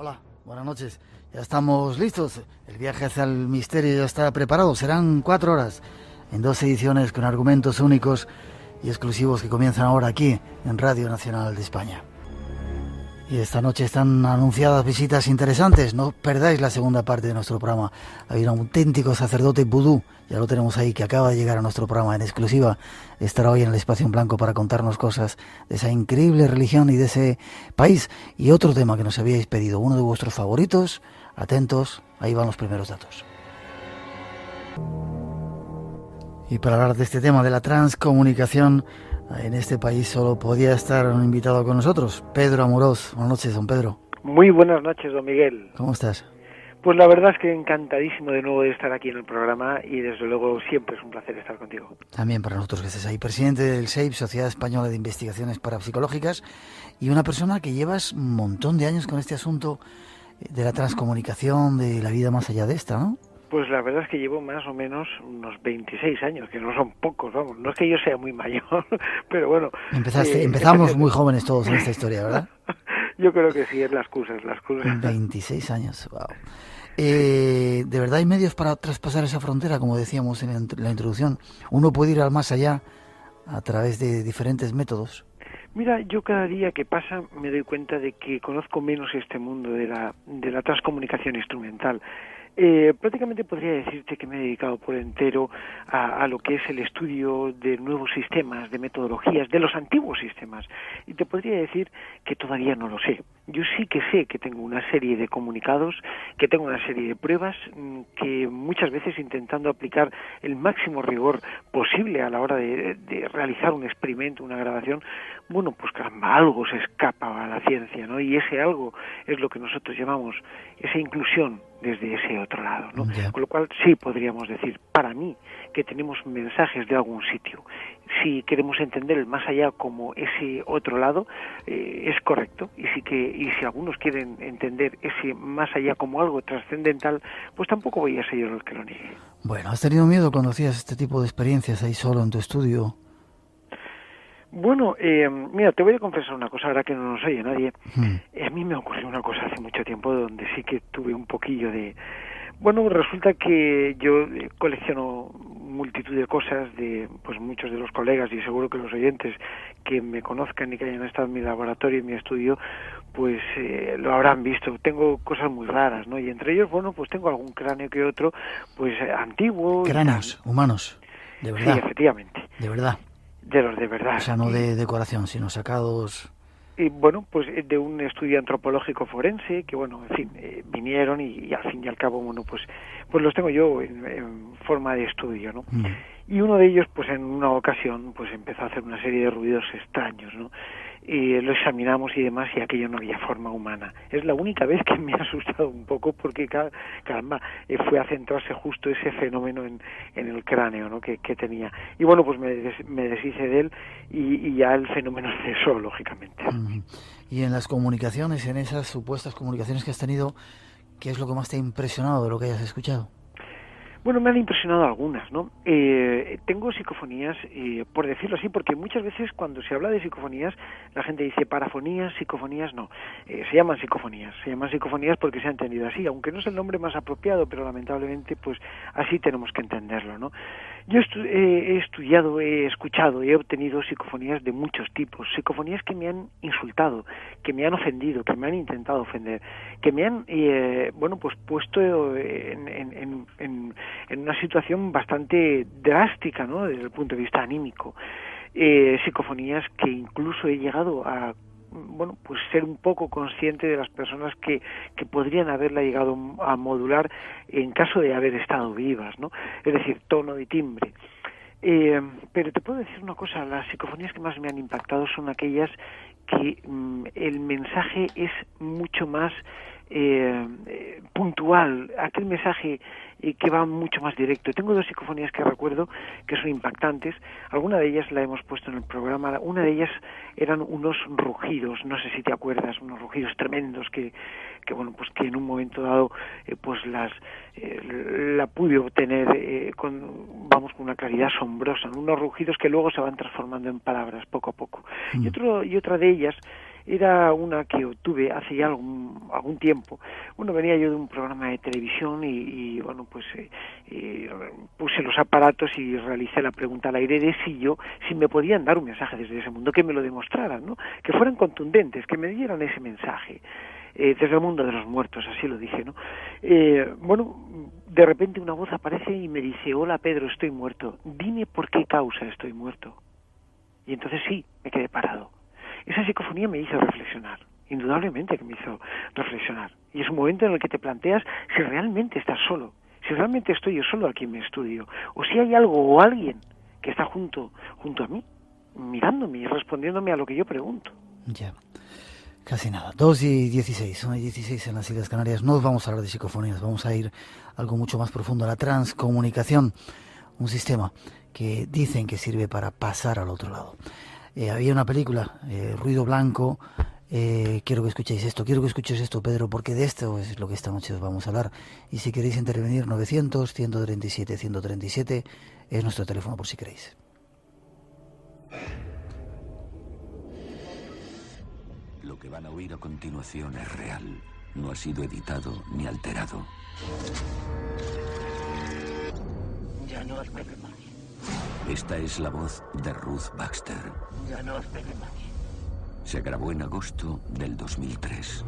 Hola, buenas noches. Ya estamos listos. El viaje hacia el misterio ya está preparado. Serán 4 horas en 2 ediciones con argumentos únicos y exclusivos que comienzan ahora aquí en Radio Nacional de España. Y esta noche están anunciadas visitas interesantes. No perdáis la segunda parte de nuestro programa. Hay un auténtico sacerdote vudú, ya lo tenemos ahí, que acaba de llegar a nuestro programa en exclusiva. Estará hoy en el Espacio en Blanco para contarnos cosas de esa increíble religión y de ese país. Y otro tema que nos habíais pedido, uno de vuestros favoritos. Atentos, ahí van los primeros datos. Y para hablar de este tema de la transcomunicación, en este país solo podía estar un invitado con nosotros, Pedro Amorós. Buenas noches, don Pedro. Muy buenas noches, don Miguel. ¿Cómo estás? Pues la verdad es que encantadísimo de nuevo de estar aquí en el programa y desde luego siempre es un placer estar contigo. También para nosotros que estés ahí, presidente del SEIP, Sociedad Española de Investigaciones Parapsicológicas, y una persona que llevas un montón de años con este asunto de la transcomunicación, de la vida más allá de esta, ¿no? Pues la verdad es que llevo más o menos unos 26 años, que no son pocos, vamos. No es que yo sea muy mayor, pero bueno. Empezamos muy jóvenes todos en esta historia, ¿verdad? Yo creo que sí, es las cosas. 26 años, wow. ¿De verdad hay medios para traspasar esa frontera, como decíamos en la introducción? ¿Uno puede ir al más allá a través de diferentes métodos? Mira, yo cada día que pasa me doy cuenta de que conozco menos este mundo de la transcomunicación instrumental. Prácticamente podría decirte que me he dedicado por entero a lo que es el estudio de nuevos sistemas, de metodologías, de los antiguos sistemas. Y te podría decir que todavía no lo sé. Yo sí que sé que tengo una serie de comunicados, que tengo una serie de pruebas, que muchas veces intentando aplicar el máximo rigor posible a la hora de realizar un experimento, una grabación, bueno, pues caramba, algo se escapa a la ciencia, ¿no? Y ese algo es lo que nosotros llamamos esa inclusión desde ese otro lado, ¿no? Yeah. Con lo cual sí podríamos decir, para mí, que tenemos mensajes de algún sitio. Si queremos entender el más allá como ese otro lado, es correcto. Y si algunos quieren entender ese más allá como algo trascendental, pues tampoco voy a ser yo el que lo niegue. Bueno, ¿has tenido miedo cuando hacías este tipo de experiencias ahí solo en tu estudio? Bueno, mira, te voy a confesar una cosa, ahora que no nos oye nadie. A mí me ocurrió una cosa hace mucho tiempo donde sí que tuve un poquillo de... Bueno, resulta que yo colecciono multitud de cosas de pues muchos de los colegas y seguro que los oyentes que me conozcan y que hayan estado en mi laboratorio y en mi estudio, pues lo habrán visto. Tengo cosas muy raras, ¿no? Y entre ellos, bueno, pues tengo algún cráneo que otro, pues antiguo. Cráneos humanos, de verdad. Sí, efectivamente. De verdad. De los de verdad. O sea, no de decoración, sino sacados... Y bueno, pues de un estudio antropológico forense, que bueno, en fin, vinieron y al fin y al cabo, bueno, pues los tengo yo en forma de estudio, ¿no? Y uno de ellos, pues en una ocasión, pues empezó a hacer una serie de ruidos extraños, ¿no? Y lo examinamos y demás y aquello no había forma humana. Es la única vez que me ha asustado un poco porque, caramba, fue a centrarse justo ese fenómeno en el cráneo, ¿no? que tenía. Y bueno, pues me deshice de él y ya el fenómeno cesó, lógicamente. Y en las comunicaciones, en esas supuestas comunicaciones que has tenido, ¿qué es lo que más te ha impresionado de lo que hayas escuchado? Bueno, me han impresionado algunas, ¿no? Tengo psicofonías, por decirlo así, porque muchas veces cuando se habla de psicofonías, la gente dice parafonías, psicofonías, no. Se llaman psicofonías porque se ha entendido así, aunque no es el nombre más apropiado, pero lamentablemente, pues así tenemos que entenderlo, ¿no? Yo he estudiado, he escuchado, he obtenido psicofonías de muchos tipos, psicofonías que me han insultado, que me han ofendido, que me han intentado ofender, que me han, bueno, pues puesto en una situación bastante drástica, ¿no? Desde el punto de vista anímico. Psicofonías que incluso he llegado a, bueno, pues ser un poco consciente de las personas que podrían haberla llegado a modular en caso de haber estado vivas, ¿no? Es decir, tono y timbre. Pero te puedo decir una cosa, las psicofonías que más me han impactado son aquellas que el mensaje es mucho más puntual, aquel mensaje que va mucho más directo. Tengo 2 psicofonías que recuerdo que son impactantes. Alguna de ellas la hemos puesto en el programa. Una de ellas eran unos rugidos, no sé si te acuerdas, unos rugidos tremendos que bueno, pues que en un momento dado pues la pude obtener con una claridad asombrosa, unos rugidos que luego se van transformando en palabras poco a poco. Y otra de ellas era una que obtuve hace ya algún tiempo. Bueno, venía yo de un programa de televisión y bueno, pues puse los aparatos y realicé la pregunta al aire de si me podían dar un mensaje desde ese mundo, que me lo demostraran, ¿no? Que fueran contundentes, que me dieran ese mensaje. Desde el mundo de los muertos, así lo dije, ¿no? Bueno, de repente una voz aparece y me dice: hola Pedro, estoy muerto, dime por qué causa estoy muerto. Y entonces sí, me quedé parado. Esa psicofonía me hizo reflexionar, indudablemente que me hizo reflexionar. Y es un momento en el que te planteas si realmente estás solo, si realmente estoy yo solo aquí en mi estudio, o si hay algo o alguien que está junto a mí, mirándome y respondiéndome a lo que yo pregunto. Ya. Casi nada, 2:16, 1:16 en las Islas Canarias. No vamos a hablar de psicofonías, vamos a ir a algo mucho más profundo, a la transcomunicación, un sistema que dicen que sirve para pasar al otro lado. Había una película, Ruido Blanco, quiero que escuchéis esto, Pedro, porque de esto es lo que esta noche os vamos a hablar. Y si queréis intervenir, 900-137-137 es nuestro teléfono por si queréis. Lo que van a oír a continuación es real. No ha sido editado ni alterado. Ya no os bebe más. Esta es la voz de Ruth Baxter. Ya no os bebe más. Se grabó en agosto del 2003.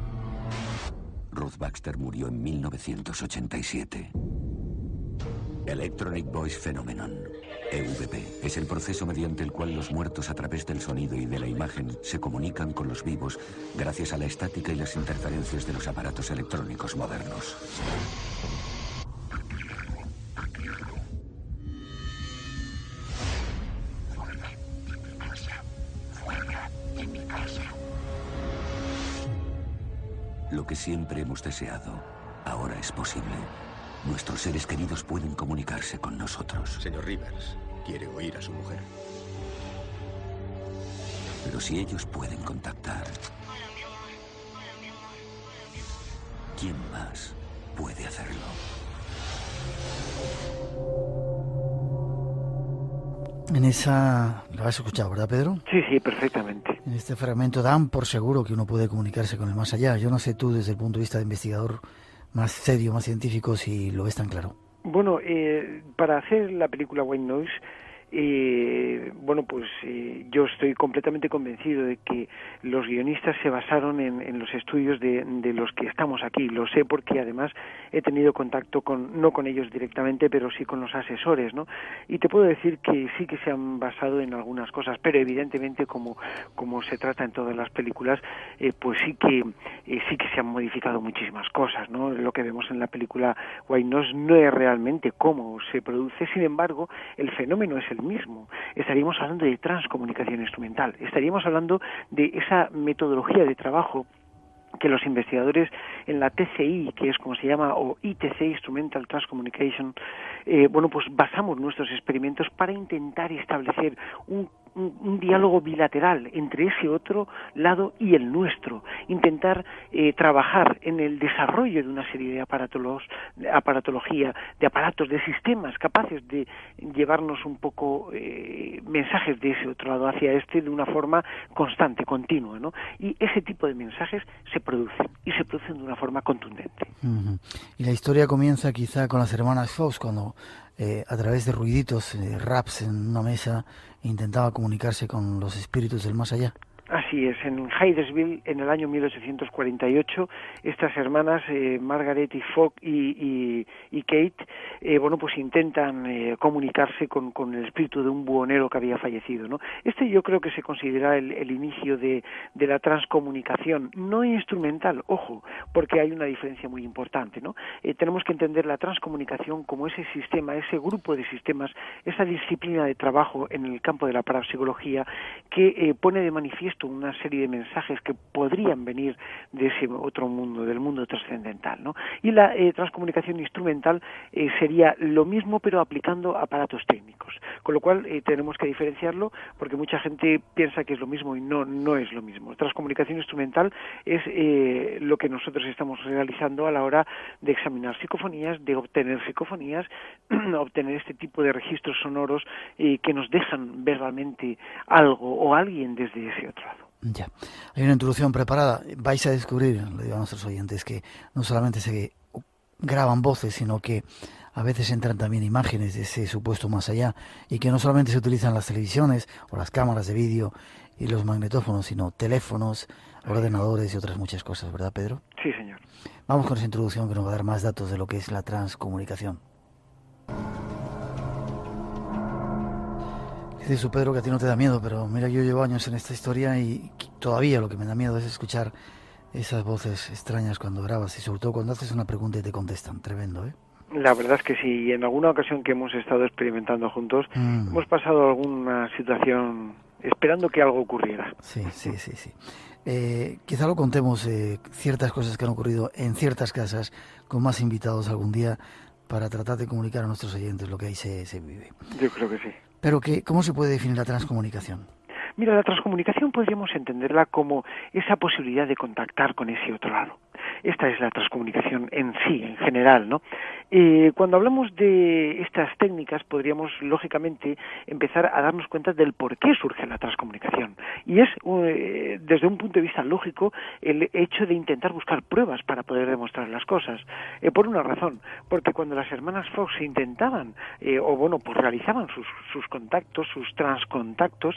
Ruth Baxter murió en 1987. Electronic Voice Phenomenon, EVP, es el proceso mediante el cual los muertos a través del sonido y de la imagen se comunican con los vivos gracias a la estática y las interferencias de los aparatos electrónicos modernos. Lo que siempre hemos deseado, ahora es posible. Nuestros seres queridos pueden comunicarse con nosotros. Señor Rivers, ¿quiere oír a su mujer? Pero si ellos pueden contactar, ¿quién más puede hacerlo? En esa... ¿Lo has escuchado, verdad, Pedro? Sí, perfectamente. En este fragmento dan por seguro que uno puede comunicarse con el más allá. Yo no sé tú, desde el punto de vista de investigador más serio, más científico, si lo ves tan claro. Bueno, para hacer la película White Noise, yo estoy completamente convencido de que los guionistas se basaron en los estudios de los que estamos aquí. Lo sé porque además he tenido contacto no con ellos directamente, pero sí con los asesores, ¿no? Y te puedo decir que sí que se han basado en algunas cosas, pero evidentemente como se trata en todas las películas, pues sí que se han modificado muchísimas cosas, ¿no? Lo que vemos en la película White Noise no es realmente cómo se produce, sin embargo, el fenómeno es el mismo. Estaríamos hablando de transcomunicación instrumental, estaríamos hablando de esa metodología de trabajo que los investigadores en la TCI, que es como se llama, o ITC, Instrumental Transcommunication, pues basamos nuestros experimentos para intentar establecer un diálogo bilateral entre ese otro lado y el nuestro, intentar trabajar en el desarrollo de una serie de aparatología, de aparatos, de sistemas capaces de llevarnos un poco mensajes de ese otro lado hacia este de una forma constante, continua, ¿no? Y ese tipo de mensajes se producen de una forma contundente. Uh-huh. Y la historia comienza quizá con las hermanas Fox, cuando a través de ruiditos, raps en una mesa, intentaba comunicarse con los espíritus del más allá. Así es, en Hydesville, en el año 1848, estas hermanas, Margaret y Fogg y Kate, pues intentan comunicarse con el espíritu de un buhonero que había fallecido, ¿no? Yo creo que se considera el inicio de la transcomunicación, no instrumental, ojo, porque hay una diferencia muy importante, ¿no? Tenemos que entender la transcomunicación como ese sistema, ese grupo de sistemas, esa disciplina de trabajo en el campo de la parapsicología que pone de manifiesto una serie de mensajes que podrían venir de ese otro mundo, del mundo trascendental, ¿no? Y la transcomunicación instrumental sería lo mismo, pero aplicando aparatos técnicos, con lo cual tenemos que diferenciarlo, porque mucha gente piensa que es lo mismo y no es lo mismo. Transcomunicación instrumental es lo que nosotros estamos realizando a la hora de examinar psicofonías, de obtener psicofonías, obtener este tipo de registros sonoros que nos dejan verbalmente algo o alguien desde ese otro lado. Ya. Hay una introducción preparada. Vais a descubrir, le digo a nuestros oyentes, que no solamente se graban voces, sino que a veces entran también imágenes de ese supuesto más allá, y que no solamente se utilizan las televisiones o las cámaras de vídeo y los magnetófonos, sino teléfonos, ordenadores y otras muchas cosas, ¿verdad, Pedro? Sí, señor. Vamos con esa introducción que nos va a dar más datos de lo que es la transcomunicación. Dice su Pedro que a ti no te da miedo, pero mira, yo llevo años en esta historia y todavía lo que me da miedo es escuchar esas voces extrañas cuando grabas y sobre todo cuando haces una pregunta y te contestan. Tremendo, ¿eh? La verdad es que sí, en alguna ocasión que hemos estado experimentando juntos, hemos pasado alguna situación esperando que algo ocurriera. Sí. Quizá lo contemos, ciertas cosas que han ocurrido en ciertas casas con más invitados algún día para tratar de comunicar a nuestros oyentes lo que ahí se vive. Yo creo que sí. Pero ¿cómo se puede definir la transcomunicación? Mira, la transcomunicación podríamos entenderla como esa posibilidad de contactar con ese otro lado. Esta es la transcomunicación en sí, en general, ¿no? Cuando hablamos de estas técnicas, podríamos, lógicamente, empezar a darnos cuenta del por qué surge la transcomunicación. Y es, desde un punto de vista lógico, el hecho de intentar buscar pruebas para poder demostrar las cosas. Por una razón, porque cuando las hermanas Fox intentaban, pues realizaban sus contactos, sus transcontactos,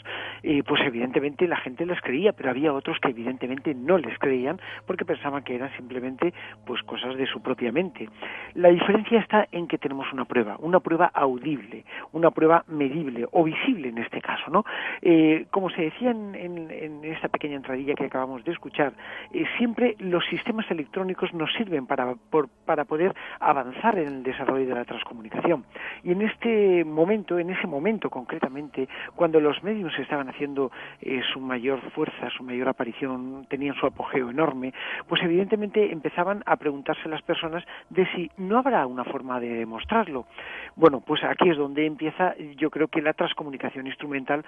pues evidentemente la gente les creía, pero había otros que evidentemente no les creían porque pensaban que eran simplemente pues cosas de su propia mente. La diferencia está en que tenemos una prueba audible, una prueba medible o visible en este caso, ¿no? Como se decía en esta pequeña entradilla que acabamos de escuchar, siempre los sistemas electrónicos nos sirven para poder avanzar en el desarrollo de la transcomunicación. Y en ese momento concretamente, cuando los medios estaban haciendo su mayor fuerza, su mayor aparición, tenían su apogeo enorme, pues evidentemente empezaban a preguntarse las personas de si no habrá una forma de demostrarlo. Bueno, pues aquí es donde empieza, yo creo que la transcomunicación instrumental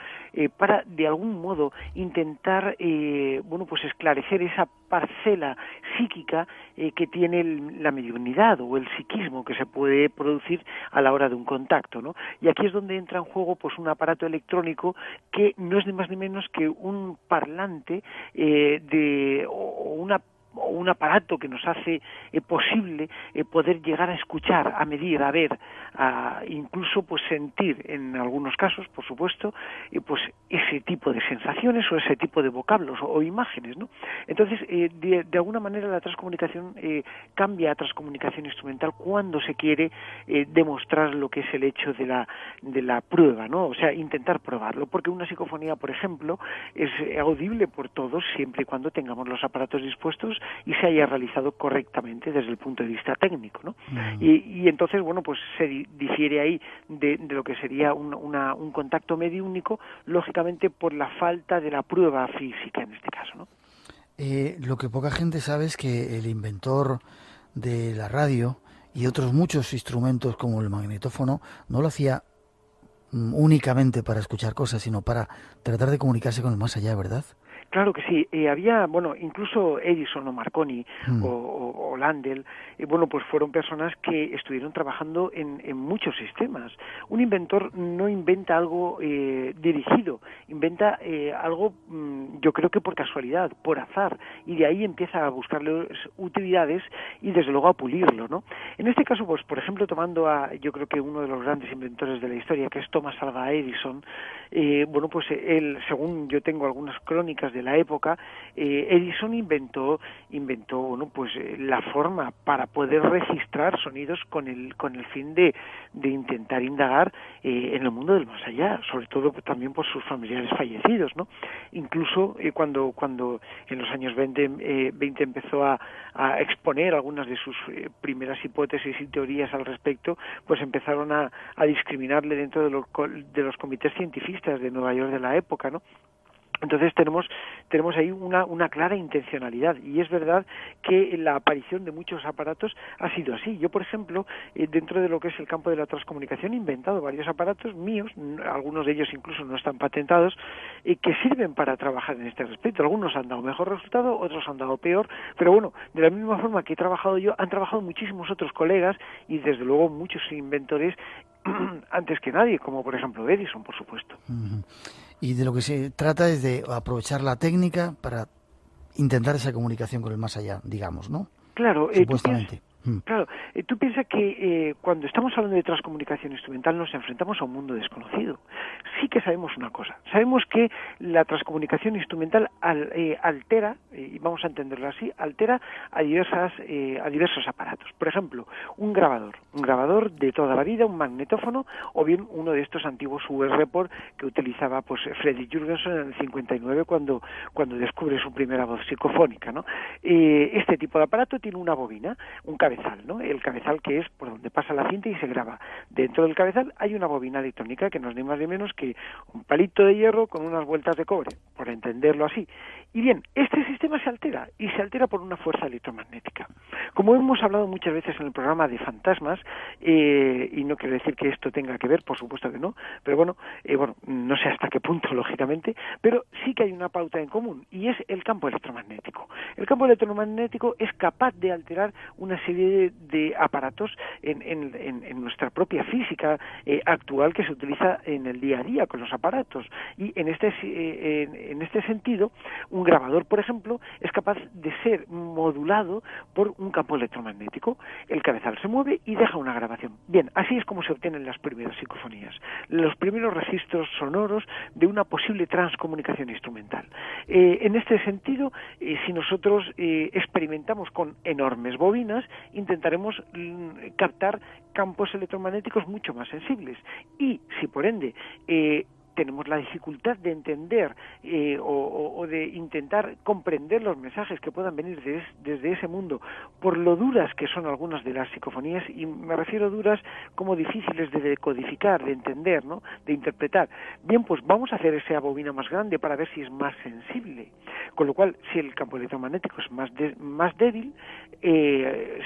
para de algún modo intentar pues esclarecer esa parcela psíquica que tiene la mediunidad o el psiquismo que se puede producir a la hora de un contacto, ¿no? Y aquí es donde entra en juego pues un aparato electrónico que no es ni más ni menos que un parlante o un aparato que nos hace posible poder llegar a escuchar, a medir, a ver, a incluso pues sentir en algunos casos, por supuesto, pues ese tipo de sensaciones o ese tipo de vocablos o imágenes, ¿no? Entonces, de alguna manera la transcomunicación cambia a transcomunicación instrumental cuando se quiere demostrar lo que es el hecho de la prueba, ¿no? O sea, intentar probarlo, porque una psicofonía, por ejemplo, es audible por todos siempre y cuando tengamos los aparatos dispuestos y se haya realizado correctamente desde el punto de vista técnico, ¿no? Y entonces, bueno, pues se difiere ahí de lo que sería un contacto mediúnico, lógicamente por la falta de la prueba física en este caso, ¿no? Lo que poca gente sabe es que el inventor de la radio y otros muchos instrumentos como el magnetófono no lo hacía únicamente para escuchar cosas, sino para tratar de comunicarse con el más allá, ¿verdad? Claro que sí, había, incluso Edison o Marconi o Landel, pues fueron personas que estuvieron trabajando en muchos sistemas. Un inventor no inventa algo dirigido, inventa algo, yo creo que por casualidad, por azar, y de ahí empieza a buscarle utilidades y desde luego a pulirlo, ¿no? En este caso, pues por ejemplo, tomando yo creo que uno de los grandes inventores de la historia, que es Thomas Alva Edison, él, según yo tengo algunas crónicas de la época, Edison inventó la forma para poder registrar sonidos con el fin de intentar indagar en el mundo del más allá, sobre todo también por sus familiares fallecidos, ¿no? Incluso cuando en los años 20 empezó a exponer algunas de sus primeras hipótesis y teorías al respecto, pues empezaron a discriminarle dentro de los comités científicos de Nueva York de la época, ¿no? Entonces tenemos ahí una clara intencionalidad, y es verdad que la aparición de muchos aparatos ha sido así. Yo, por ejemplo, dentro de lo que es el campo de la transcomunicación, he inventado varios aparatos míos, algunos de ellos incluso no están patentados, que sirven para trabajar en este respecto. Algunos han dado mejor resultado, otros han dado peor, pero bueno, de la misma forma que he trabajado yo, han trabajado muchísimos otros colegas y desde luego muchos inventores antes que nadie, como por ejemplo Edison, por supuesto. Y de lo que se trata es de aprovechar la técnica para intentar esa comunicación con el más allá, digamos, ¿no? Claro, Supuestamente. Tú piensas que cuando estamos hablando de transcomunicación instrumental nos enfrentamos a un mundo desconocido. Sí que sabemos una cosa, sabemos que la transcomunicación instrumental altera, y vamos a entenderlo así, altera a diversos aparatos. Por ejemplo, un grabador de toda la vida, un magnetófono, o bien uno de estos antiguos USB-port que utilizaba pues Fredrik Jurgenson en el 59 cuando descubre su primera voz psicofónica, ¿no? Este tipo de aparato tiene una bobina, un cabezal, ¿no? El cabezal que es por donde pasa la cinta y se graba. Dentro del cabezal hay una bobina electrónica que no es ni más ni menos que un palito de hierro con unas vueltas de cobre, por entenderlo así. Y bien, este sistema se altera, y se altera por una fuerza electromagnética. Como hemos hablado muchas veces en el programa de fantasmas, y no quiero decir que esto tenga que ver, por supuesto que no, pero bueno, no sé hasta qué punto, lógicamente, pero sí que hay una pauta en común, y es el campo electromagnético. El campo electromagnético es capaz de alterar una serie de aparatos en nuestra propia física actual que se utiliza en el día a día con los aparatos, y en este sentido un grabador, por ejemplo, es capaz de ser modulado por un campo electromagnético. El cabezal se mueve y deja una grabación. Bien, así es como se obtienen las primeras psicofonías, los primeros registros sonoros de una posible transcomunicación instrumental. En este sentido, si nosotros experimentamos con enormes bobinas, intentaremos captar campos electromagnéticos mucho más sensibles. Y si por ende tenemos la dificultad de entender o de intentar comprender los mensajes que puedan venir desde ese mundo, por lo duras que son algunas de las psicofonías, y me refiero duras como difíciles de decodificar, de entender, ¿no?, de interpretar. Bien, pues vamos a hacer esa bobina más grande para ver si es más sensible. Con lo cual, si el campo electromagnético es más débil,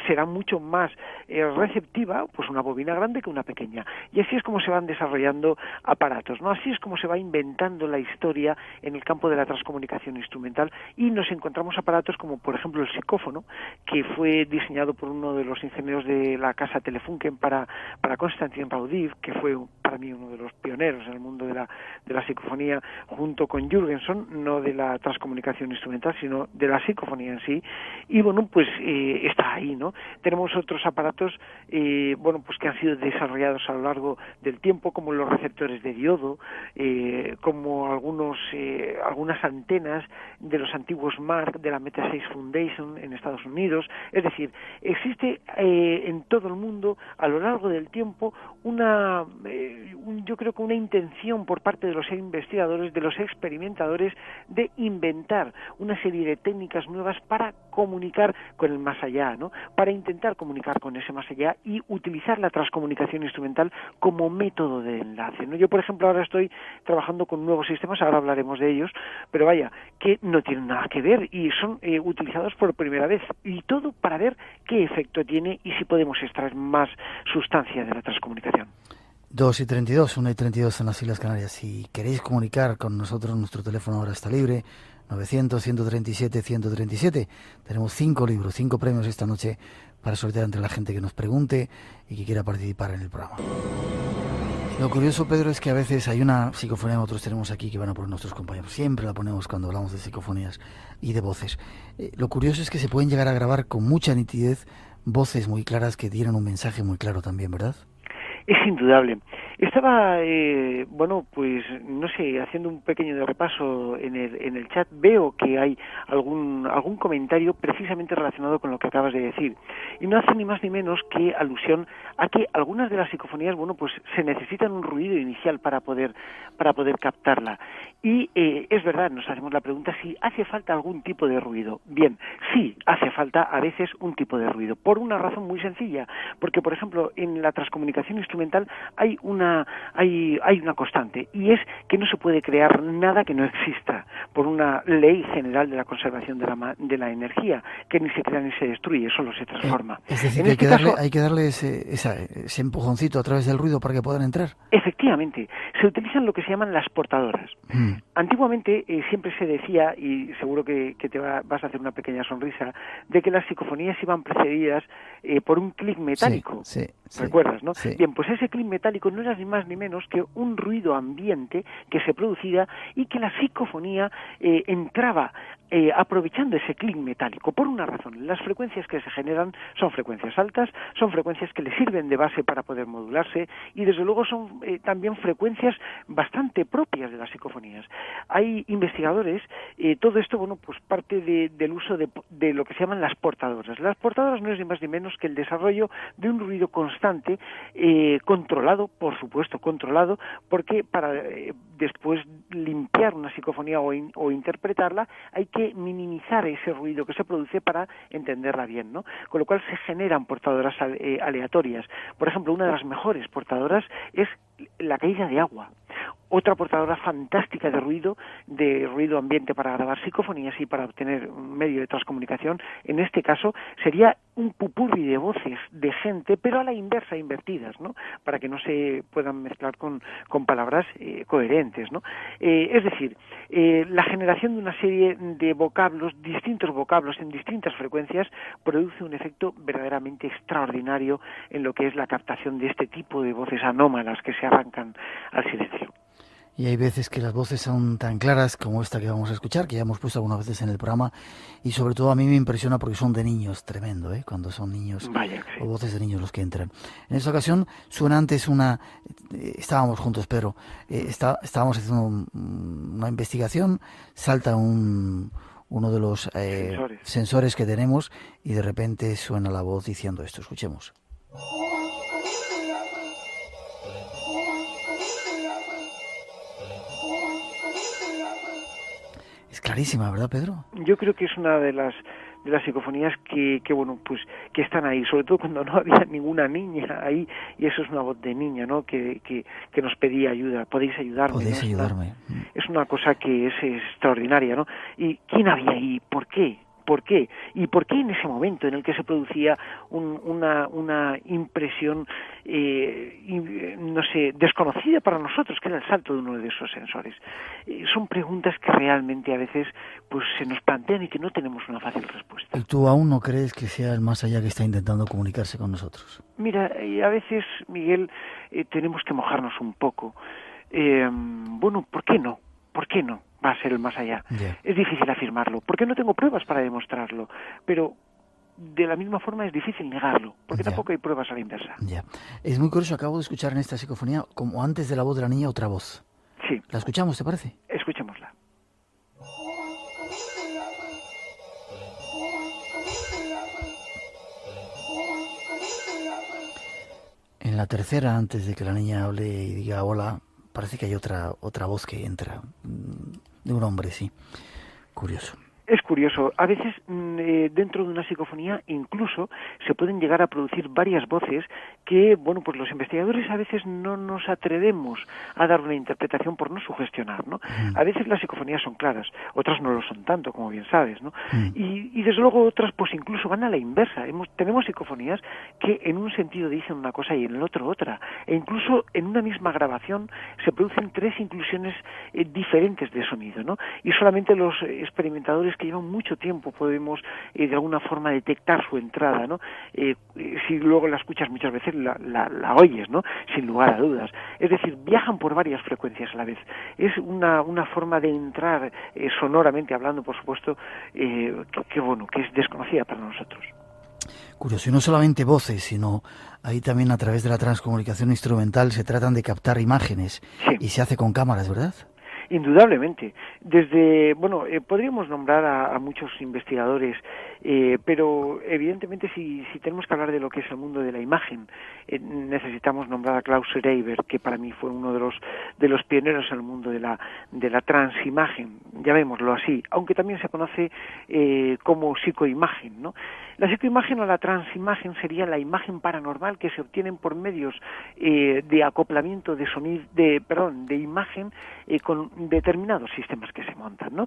será mucho más receptiva pues una bobina grande que una pequeña. Y así es como se van desarrollando aparatos, ¿no? Así es como se va inventando la historia en el campo de la transcomunicación instrumental, y nos encontramos aparatos como por ejemplo el psicófono, que fue diseñado por uno de los ingenieros de la casa Telefunken para Konstantin Raudiv, que fue para mí uno de los pioneros en el mundo de la psicofonía, junto con Jurgenson, no de la transcomunicación instrumental, sino de la psicofonía en sí. Y bueno, pues está ahí, ¿no? Tenemos otros aparatos pues que han sido desarrollados a lo largo del tiempo, como los receptores de diodo, como algunas antenas de los antiguos MARC de la Meta 6 Foundation en Estados Unidos. Es decir, existe en todo el mundo a lo largo del tiempo yo creo que una intención por parte de los investigadores, de los experimentadores, de inventar una serie de técnicas nuevas para comunicar con el más allá, ¿no? Para intentar comunicar con ese más allá y utilizar la transcomunicación instrumental como método de enlace, ¿no? Yo, por ejemplo, ahora estoy trabajando con nuevos sistemas, ahora hablaremos de ellos, pero vaya, que no tienen nada que ver y son utilizados por primera vez, y todo para ver qué efecto tiene y si podemos extraer más sustancia de la transcomunicación. 2:32, 1:32 en las Islas Canarias. Si queréis comunicar con nosotros, nuestro teléfono ahora está libre, 900-137-137. Tenemos 5 libros, 5 premios esta noche para sortear entre la gente que nos pregunte y que quiera participar en el programa. Lo curioso, Pedro, es que a veces hay una psicofonía, nosotros tenemos aquí, que van a poner nuestros compañeros. Siempre la ponemos cuando hablamos de psicofonías y de voces. Lo curioso es que se pueden llegar a grabar con mucha nitidez voces muy claras que dieran un mensaje muy claro también, ¿verdad? Es indudable. Estaba, pues no sé, haciendo un pequeño repaso en el chat, veo que hay algún comentario precisamente relacionado con lo que acabas de decir, y no hace ni más ni menos que alusión a que algunas de las psicofonías, pues se necesitan un ruido inicial para poder captarla, y es verdad, nos hacemos la pregunta si hace falta algún tipo de ruido. Bien, sí, hace falta a veces un tipo de ruido, por una razón muy sencilla, porque por ejemplo en la transcomunicación instrumental hay una constante, y es que no se puede crear nada que no exista, por una ley general de la conservación de la energía, que ni se crea ni se destruye, solo se transforma. problema. Es decir, En que este caso, hay que darle ese empujoncito a través del ruido para que puedan entrar. efectivamente, se utilizan lo que se llaman las portadoras. Antiguamente siempre se decía, y seguro que vas a hacer una pequeña sonrisa, de que las psicofonías iban precedidas por un clic metálico. Sí. ¿Recuerdas, no? Sí. Bien, pues ese clic metálico no era ni más ni menos que un ruido ambiente que se producía y que la psicofonía entraba aprovechando ese clic metálico, por una razón. Las frecuencias que se generan son frecuencias altas, son frecuencias que le sirven de base para poder modularse y desde luego son también frecuencias bastante propias de las psicofonías. Hay investigadores, todo esto, bueno, pues parte del uso de lo que se llaman las portadoras. Las portadoras no es ni más ni menos que el desarrollo de un ruido constante, controlado, por supuesto, controlado, porque para después limpiar una psicofonía o interpretarla hay que minimizar ese ruido que se produce para entenderla bien, ¿no? Con lo cual se generan portadoras aleatorias. Por ejemplo, una de las mejores portadoras es la caída de agua. Otra portadora fantástica de ruido ambiente para grabar psicofonías y para obtener un medio de transcomunicación, en este caso sería un pupurri de voces de gente, pero a la inversa, invertidas, ¿no? Para que no se puedan mezclar con palabras coherentes, ¿no? Es decir, la generación de una serie de vocablos, distintos vocablos en distintas frecuencias, produce un efecto verdaderamente extraordinario en lo que es la captación de este tipo de voces anómalas que se arrancan al silencio. Y hay veces que las voces son tan claras como esta que vamos a escuchar, que ya hemos puesto algunas veces en el programa, y sobre todo a mí me impresiona porque son de niños, tremendo, cuando son niños. Vaya, sí. O voces de niños los que entran. En esta ocasión suena antes estábamos juntos, pero estábamos haciendo una investigación, salta uno de los sensores que tenemos y de repente suena la voz diciendo esto. Escuchemos. Es clarísima, ¿verdad, Pedro? Yo creo que es una de las psicofonías que bueno, pues que están ahí, sobre todo cuando no había ninguna niña ahí, y eso es una voz de niña, ¿no? Que nos pedía ayuda. Podéis ayudarme. Podéis ayudarme. Es una cosa que es extraordinaria, ¿no? ¿Y quién había ahí? ¿Por qué? ¿Por qué? ¿Y por qué en ese momento en el que se producía una impresión, no sé, desconocida para nosotros, que era el salto de uno de esos sensores? Son preguntas que realmente a veces pues se nos plantean y que no tenemos una fácil respuesta. ¿Y tú aún no crees que sea el más allá que está intentando comunicarse con nosotros? Mira, a veces, Miguel, tenemos que mojarnos un poco. Bueno, ¿por qué no? ¿Por qué no va a ser el más allá? Yeah. Es difícil afirmarlo, porque no tengo pruebas para demostrarlo, pero de la misma forma es difícil negarlo, porque tampoco hay pruebas a la inversa. Ya. Es muy curioso, acabo de escuchar en esta psicofonía, como antes de la voz de la niña, otra voz. Sí. ¿La escuchamos, te parece? Escuchémosla. En la tercera, antes de que la niña hable y diga hola, parece que hay otra voz que entra, de un hombre, sí. Curioso. Es curioso, a veces dentro de una psicofonía incluso se pueden llegar a producir varias voces que, bueno, pues los investigadores a veces no nos atrevemos a dar una interpretación por no sugestionar, ¿no? A veces las psicofonías son claras, otras no lo son tanto, como bien sabes, ¿no? Y desde luego otras pues incluso van a la inversa. Tenemos psicofonías que en un sentido dicen una cosa y en el otro otra, e incluso en una misma grabación se producen tres inclusiones diferentes de sonido, ¿no? Y solamente los experimentadores que llevan mucho tiempo podemos de alguna forma detectar su entrada, ¿no? Si luego la escuchas muchas veces la oyes, ¿no? Sin lugar a dudas. Es decir, viajan por varias frecuencias a la vez. Es una forma de entrar sonoramente hablando, por supuesto, que bueno, que es desconocida para nosotros. Curioso, y no solamente voces, sino ahí también a través de la transcomunicación instrumental se tratan de captar imágenes. Sí. Y se hace con cámaras, ¿verdad? Indudablemente. Desde, bueno, podríamos nombrar a muchos investigadores, pero evidentemente si tenemos que hablar de lo que es el mundo de la imagen, necesitamos nombrar a Klaus Schreiber, que para mí fue uno de los pioneros en el mundo de la transimagen, llamémoslo así, aunque también se conoce como psicoimagen, ¿no? La psicoimagen o la transimagen sería la imagen paranormal que se obtienen por medios de acoplamiento de imagen con determinados sistemas que se montan, ¿no?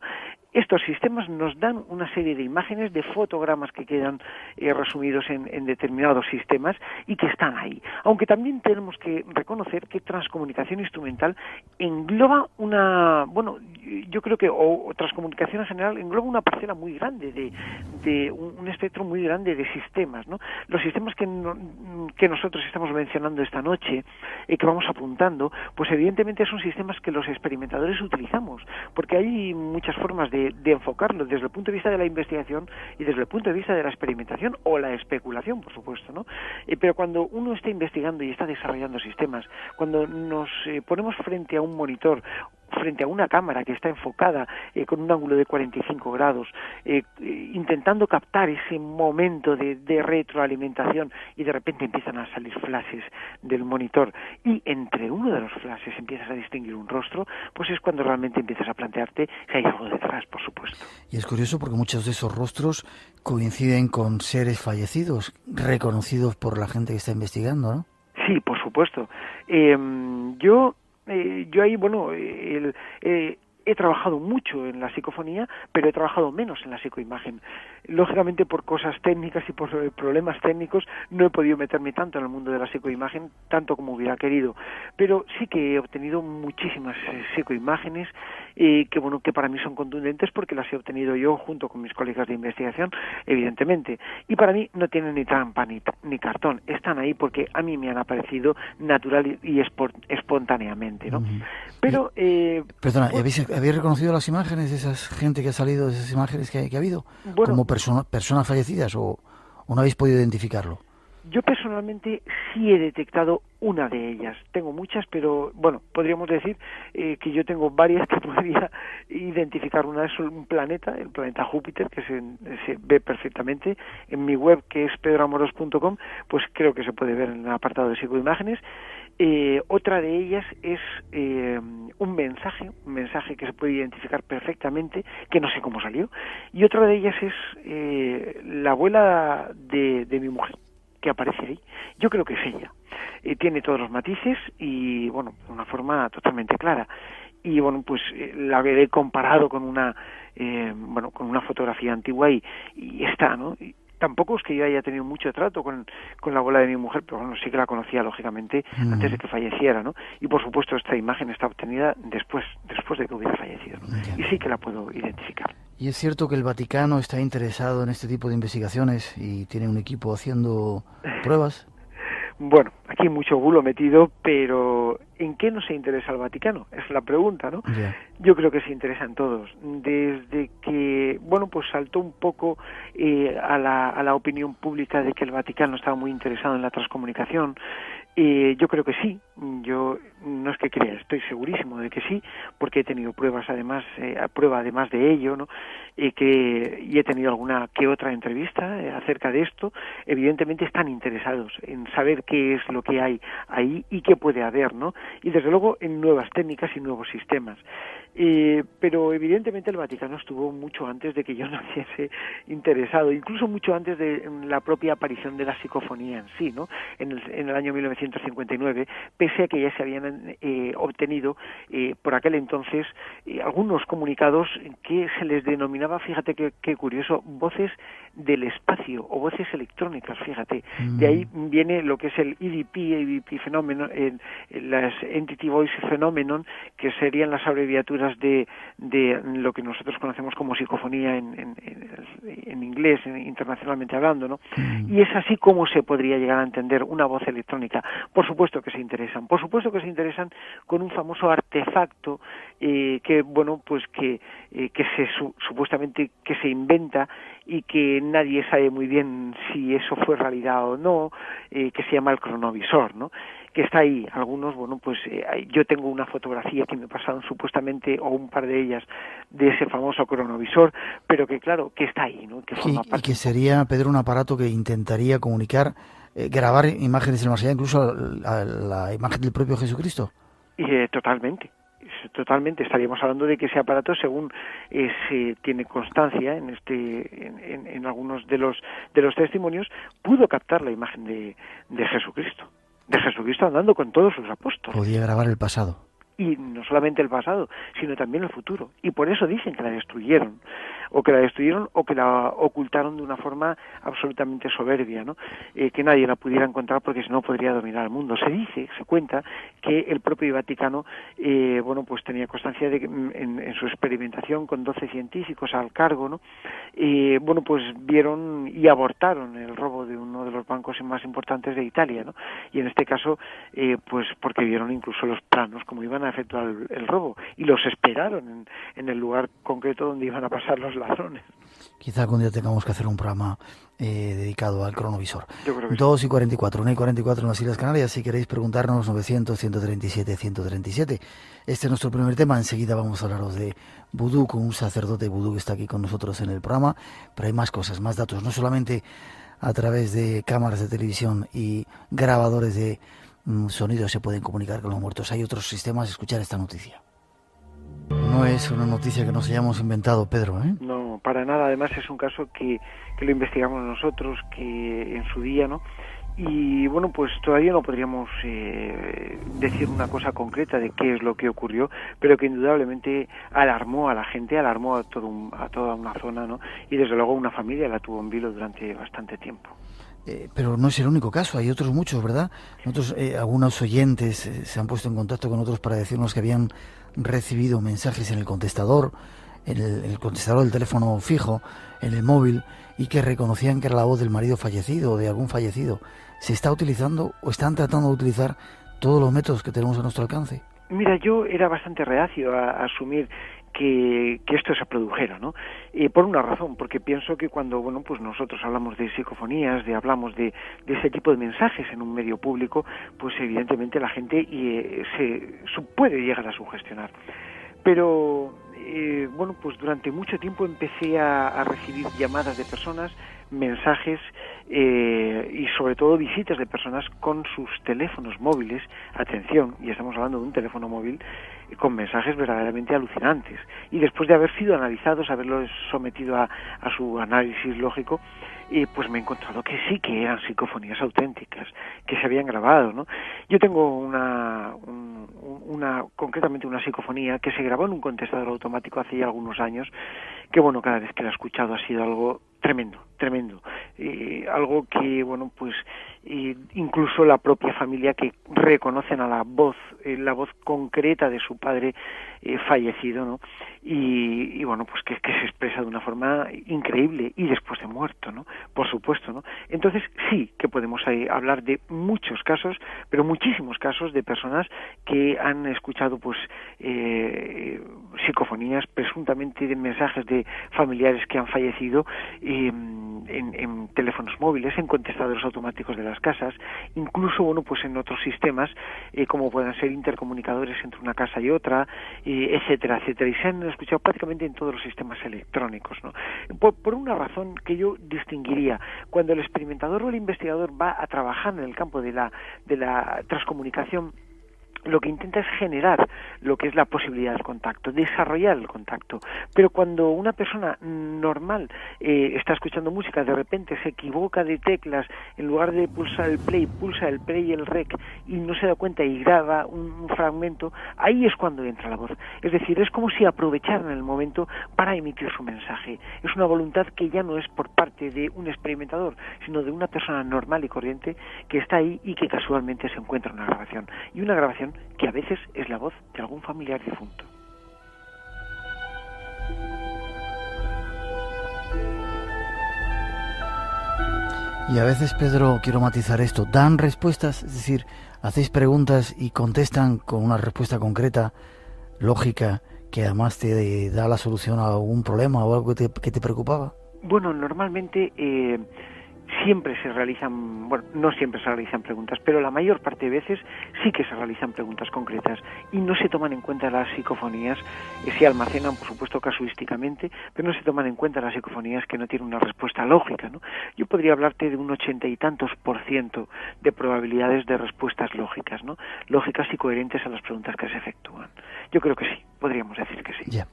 estos sistemas nos dan una serie de imágenes, de fotogramas que quedan resumidos en determinados sistemas y que están ahí. Aunque también tenemos que reconocer que transcomunicación instrumental engloba yo creo que, o transcomunicación en general, engloba una parcela muy grande de un espectro muy grande de sistemas, ¿no? Los sistemas que nosotros estamos mencionando esta noche, que vamos apuntando, pues evidentemente son sistemas que los experimentadores utilizamos, porque hay muchas formas de enfocarlo desde el punto de vista de la investigación y desde el punto de vista de la experimentación o la especulación, por supuesto, ¿no? Pero cuando uno está investigando y está desarrollando sistemas, cuando nos ponemos frente a un monitor, frente a una cámara que está enfocada con un ángulo de 45 grados, intentando captar ese momento de retroalimentación, y de repente empiezan a salir flashes del monitor y entre uno de los flashes empiezas a distinguir un rostro, pues es cuando realmente empiezas a plantearte que hay algo detrás, por supuesto. Y es curioso porque muchos de esos rostros coinciden con seres fallecidos, reconocidos por la gente que está investigando, ¿no? Sí, por supuesto. Yo ahí, he trabajado mucho en la psicofonía, pero he trabajado menos en la psicoimagen. Lógicamente, por cosas técnicas y por problemas técnicos, no he podido meterme tanto en el mundo de la psicoimagen, tanto como hubiera querido. Pero sí que he obtenido muchísimas psicoimágenes que para mí son contundentes porque las he obtenido yo junto con mis colegas de investigación, evidentemente. Y para mí no tienen ni trampa ni cartón. Están ahí porque a mí me han aparecido natural y espontáneamente, ¿no? Pero... Perdona, ¿habéis reconocido las imágenes de esa gente que ha salido, de esas imágenes que ha habido? Bueno, ¿como personas fallecidas o no habéis podido identificarlo? Yo personalmente sí he detectado una de ellas. Tengo muchas, pero bueno, podríamos decir que yo tengo varias que podría identificar. Una es un planeta, el planeta Júpiter, que se ve perfectamente. En mi web, que es pedroamoros.com, pues creo que se puede ver en el apartado de psicoimágenes. Otra de ellas es un mensaje que se puede identificar perfectamente, que no sé cómo salió. Y otra de ellas es la abuela de mi mujer, que aparece ahí. Yo creo que es ella. Tiene todos los matices y, bueno, de una forma totalmente clara. Y, bueno, pues la he comparado con una fotografía antigua y está, ¿no? Y tampoco es que yo haya tenido mucho trato con la abuela de mi mujer, pero bueno, sí que la conocía, lógicamente, antes de que falleciera, ¿no? Y, por supuesto, esta imagen está obtenida después de que hubiera fallecido, ¿no? Y sí que la puedo identificar. ¿Y es cierto que el Vaticano está interesado en este tipo de investigaciones y tiene un equipo haciendo pruebas? Bueno, aquí hay mucho bulo metido, pero ¿en qué no se interesa el Vaticano? Es la pregunta, ¿no? Yeah. Yo creo que se interesan todos. Desde que, bueno, pues saltó un poco a la opinión pública de que el Vaticano estaba muy interesado en la transcomunicación, yo creo que sí. Yo no es que crea, estoy segurísimo de que sí, porque he tenido pruebas además de ello, ¿no? Y he tenido alguna que otra entrevista acerca de esto. Evidentemente están interesados en saber qué es lo que hay ahí y qué puede haber, ¿no? Y desde luego en nuevas técnicas y nuevos sistemas. Pero evidentemente el Vaticano estuvo mucho antes de que yo naciese interesado, incluso mucho antes de la propia aparición de la psicofonía en sí, ¿no? En el año 1959, pese a que ya se habían obtenido por aquel entonces algunos comunicados que se les denominaba, fíjate qué curioso, voces del espacio o voces electrónicas, fíjate. De ahí viene lo que es el EVP Phenomenon, las Entity Voice Phenomenon, que serían las abreviaturas de lo que nosotros conocemos como psicofonía en inglés, internacionalmente hablando, ¿no? Y es así como se podría llegar a entender una voz electrónica. Por supuesto que se interesan con un famoso artefacto que, bueno, pues que supuestamente que se inventa y que nadie sabe muy bien si eso fue realidad o no, que se llama el cronovisor, ¿no? Que está ahí. Algunos, bueno, pues yo tengo una fotografía que me pasaron supuestamente, o un par de ellas, de ese famoso cronovisor, pero que claro, que está ahí, ¿no? Que forma parte. Y que sería, Pedro, un aparato que intentaría comunicar, grabar imágenes del más allá, incluso la imagen del propio Jesucristo. Totalmente, estaríamos hablando de que ese aparato, según se tiene constancia en algunos de los testimonios, pudo captar la imagen de Jesucristo andando con todos sus apóstoles. Podía grabar el pasado. y no solamente el pasado, sino también el futuro. Y por eso dicen que la destruyeron, o que la ocultaron de una forma absolutamente soberbia, ¿no? Que nadie la pudiera encontrar porque si no podría dominar el mundo. Se cuenta que el propio Vaticano, pues tenía constancia de que en su experimentación con 12 científicos al cargo, ¿no? Pues vieron y abortaron el robo de uno de los bancos más importantes de Italia, ¿no? Y en este caso, pues porque vieron incluso los planos como iban a efectuar el robo y los esperaron en el lugar concreto donde iban a pasar los ladrones. Quizá algún día tengamos que hacer un programa dedicado al cronovisor. Yo creo que 2:44, 1:44 en las Islas Canarias. Si queréis preguntarnos, 900-137-137. Este es nuestro primer tema. Enseguida vamos a hablaros de vudú con un sacerdote vudú que está aquí con nosotros en el programa. Pero hay más cosas, más datos. No solamente a través de cámaras de televisión y grabadores de sonido se pueden comunicar con los muertos. Hay otros sistemas. Escuchar esta noticia. No es una noticia que nos hayamos inventado, Pedro, ¿eh? No, para nada. Además es un caso que lo investigamos nosotros, que en su día, ¿no? Y bueno, pues todavía no podríamos decir una cosa concreta de qué es lo que ocurrió, pero que indudablemente alarmó a la gente, alarmó a toda una zona, ¿no? Y desde luego una familia la tuvo en vilo durante bastante tiempo. Pero no es el único caso, hay otros muchos, ¿verdad? Nosotros, algunos oyentes se han puesto en contacto con nosotros para decirnos que habían recibido mensajes en el contestador, en el contestador del teléfono fijo, en el móvil, y que reconocían que era la voz del marido fallecido o de algún fallecido. ¿Se está utilizando o están tratando de utilizar todos los métodos que tenemos a nuestro alcance? Mira, yo era bastante reacio a asumir que esto se produjera, ¿no? Por una razón, porque pienso que cuando, pues nosotros hablamos de psicofonías, hablamos de ese tipo de mensajes en un medio público, pues evidentemente la gente puede llegar a sugestionar. Pero, pues durante mucho tiempo empecé a recibir llamadas de personas, mensajes y sobre todo visitas de personas con sus teléfonos móviles, atención, y estamos hablando de un teléfono móvil, con mensajes verdaderamente alucinantes. Y después de haber sido analizados, haberlos sometido a su análisis lógico, pues me he encontrado que sí que eran psicofonías auténticas, que se habían grabado, ¿no? Yo tengo concretamente una psicofonía que se grabó en un contestador automático hace ya algunos años, que cada vez que la he escuchado ha sido algo tremendo. Algo que, incluso la propia familia que reconocen a la voz concreta de su padre fallecido, ¿no? Y pues que se expresa de una forma increíble y después de muerto, ¿no? Por supuesto, ¿no? Entonces sí que podemos hablar de muchos casos, pero muchísimos casos de personas que han escuchado psicofonías presuntamente de mensajes de familiares que han fallecido en teléfonos móviles, en contestadores automáticos de las casas, incluso en otros sistemas como puedan ser intercomunicadores entre una casa y otra, etcétera, etcétera, y se han escuchado prácticamente en todos los sistemas electrónicos, ¿no? Por una razón que yo distinguiría: cuando el experimentador o el investigador va a trabajar en el campo de la transcomunicación, lo que intenta es generar lo que es la posibilidad del contacto, desarrollar el contacto. Pero cuando una persona normal está escuchando música, de repente se equivoca de teclas, en lugar de pulsar el play, pulsa el play y el rec, y no se da cuenta y graba un fragmento, ahí es cuando entra la voz. Es decir, es como si aprovecharan el momento para emitir su mensaje. Es una voluntad que ya no es por parte de un experimentador, sino de una persona normal y corriente que está ahí y que casualmente se encuentra en una grabación. Y una grabación que a veces es la voz de algún familiar difunto. Y a veces, Pedro, quiero matizar esto, dan respuestas, es decir, hacéis preguntas y contestan con una respuesta concreta, lógica, que además te da la solución a algún problema o algo que te preocupaba. Bueno, normalmente siempre se realizan, no siempre se realizan preguntas, pero la mayor parte de veces sí que se realizan preguntas concretas y no se toman en cuenta las psicofonías, se almacenan, por supuesto, casuísticamente, pero no se toman en cuenta las psicofonías que no tienen una respuesta lógica, ¿no? Yo podría hablarte de un 80 y tantos % de probabilidades de respuestas lógicas, ¿no? Lógicas y coherentes a las preguntas que se efectúan. Yo creo que sí, podríamos decir que sí. Ya,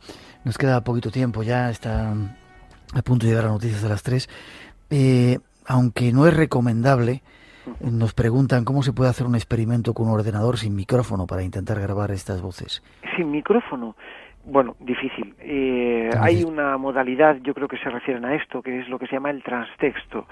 nos queda poquito tiempo, ya está a punto de llegar a noticias de las 3. Aunque no es recomendable, Nos preguntan cómo se puede hacer un experimento con un ordenador sin micrófono para intentar grabar estas voces. Sin micrófono. Bueno, difícil. Hay una modalidad, yo creo que se refieren a esto, que es lo que se llama el transtexto.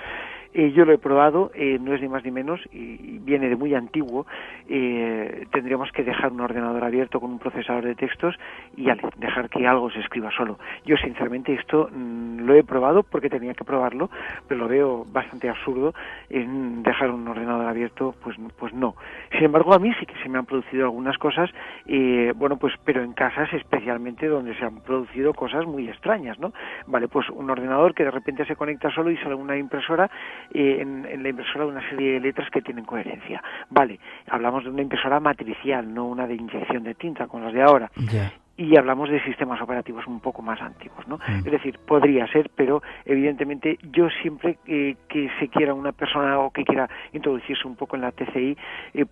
Yo lo he probado, no es ni más ni menos, y viene de muy antiguo. Tendríamos que dejar un ordenador abierto con un procesador de textos y dejar que algo se escriba solo. Yo, sinceramente, esto lo he probado porque tenía que probarlo, pero lo veo bastante absurdo en dejar un ordenador abierto, pues no. Sin embargo, a mí sí que se me han producido algunas cosas, pero en casas especialmente donde se han producido cosas muy extrañas, ¿no? Vale, pues un ordenador que de repente se conecta solo y sale una impresora, en la impresora de una serie de letras que tienen coherencia. Vale, hablamos de una impresora matricial, no una de inyección de tinta con las de ahora. Yeah. Y hablamos de sistemas operativos un poco más antiguos, ¿no? Es decir, podría ser, pero evidentemente yo siempre que se quiera una persona o que quiera introducirse un poco en la TCI,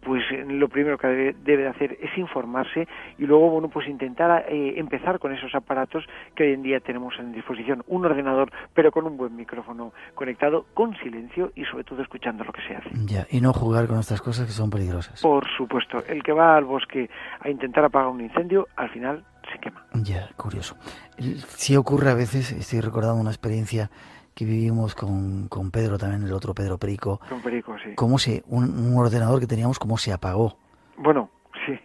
pues lo primero que debe de hacer es informarse y luego, bueno, pues intentar empezar con esos aparatos que hoy en día tenemos en disposición. Un ordenador, pero con un buen micrófono conectado, con silencio y sobre todo escuchando lo que se hace. Ya, y no jugar con estas cosas que son peligrosas. Por supuesto, el que va al bosque a intentar apagar un incendio, al final se quema. Ya, curioso. Sí ocurre a veces, estoy recordando una experiencia que vivimos con Pedro, también el otro Pedro Perico. Con Perico, sí. Cómo un ordenador que teníamos, cómo se apagó. Bueno, sí,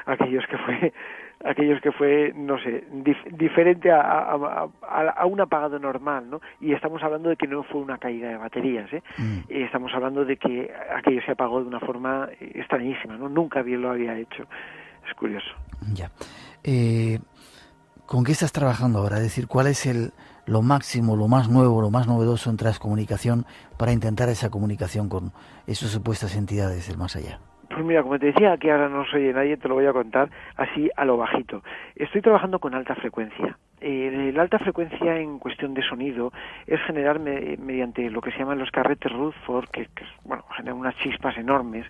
aquellos que fue, no sé, diferente a un apagado normal, ¿no? Y estamos hablando de que no fue una caída de baterías, ¿eh? Estamos hablando de que aquello se apagó de una forma extrañísima, ¿no? Nunca bien lo había hecho. Es curioso. Ya. ¿Con qué estás trabajando ahora? Es decir, ¿cuál es lo máximo, lo más nuevo, lo más novedoso en transcomunicación para intentar esa comunicación con esas supuestas entidades del más allá? Pues mira, como te decía, que ahora no se oye nadie, te lo voy a contar así a lo bajito. Estoy trabajando con alta frecuencia. La alta frecuencia en cuestión de sonido es generar mediante lo que se llaman los carretes Rutherford, que generan unas chispas enormes,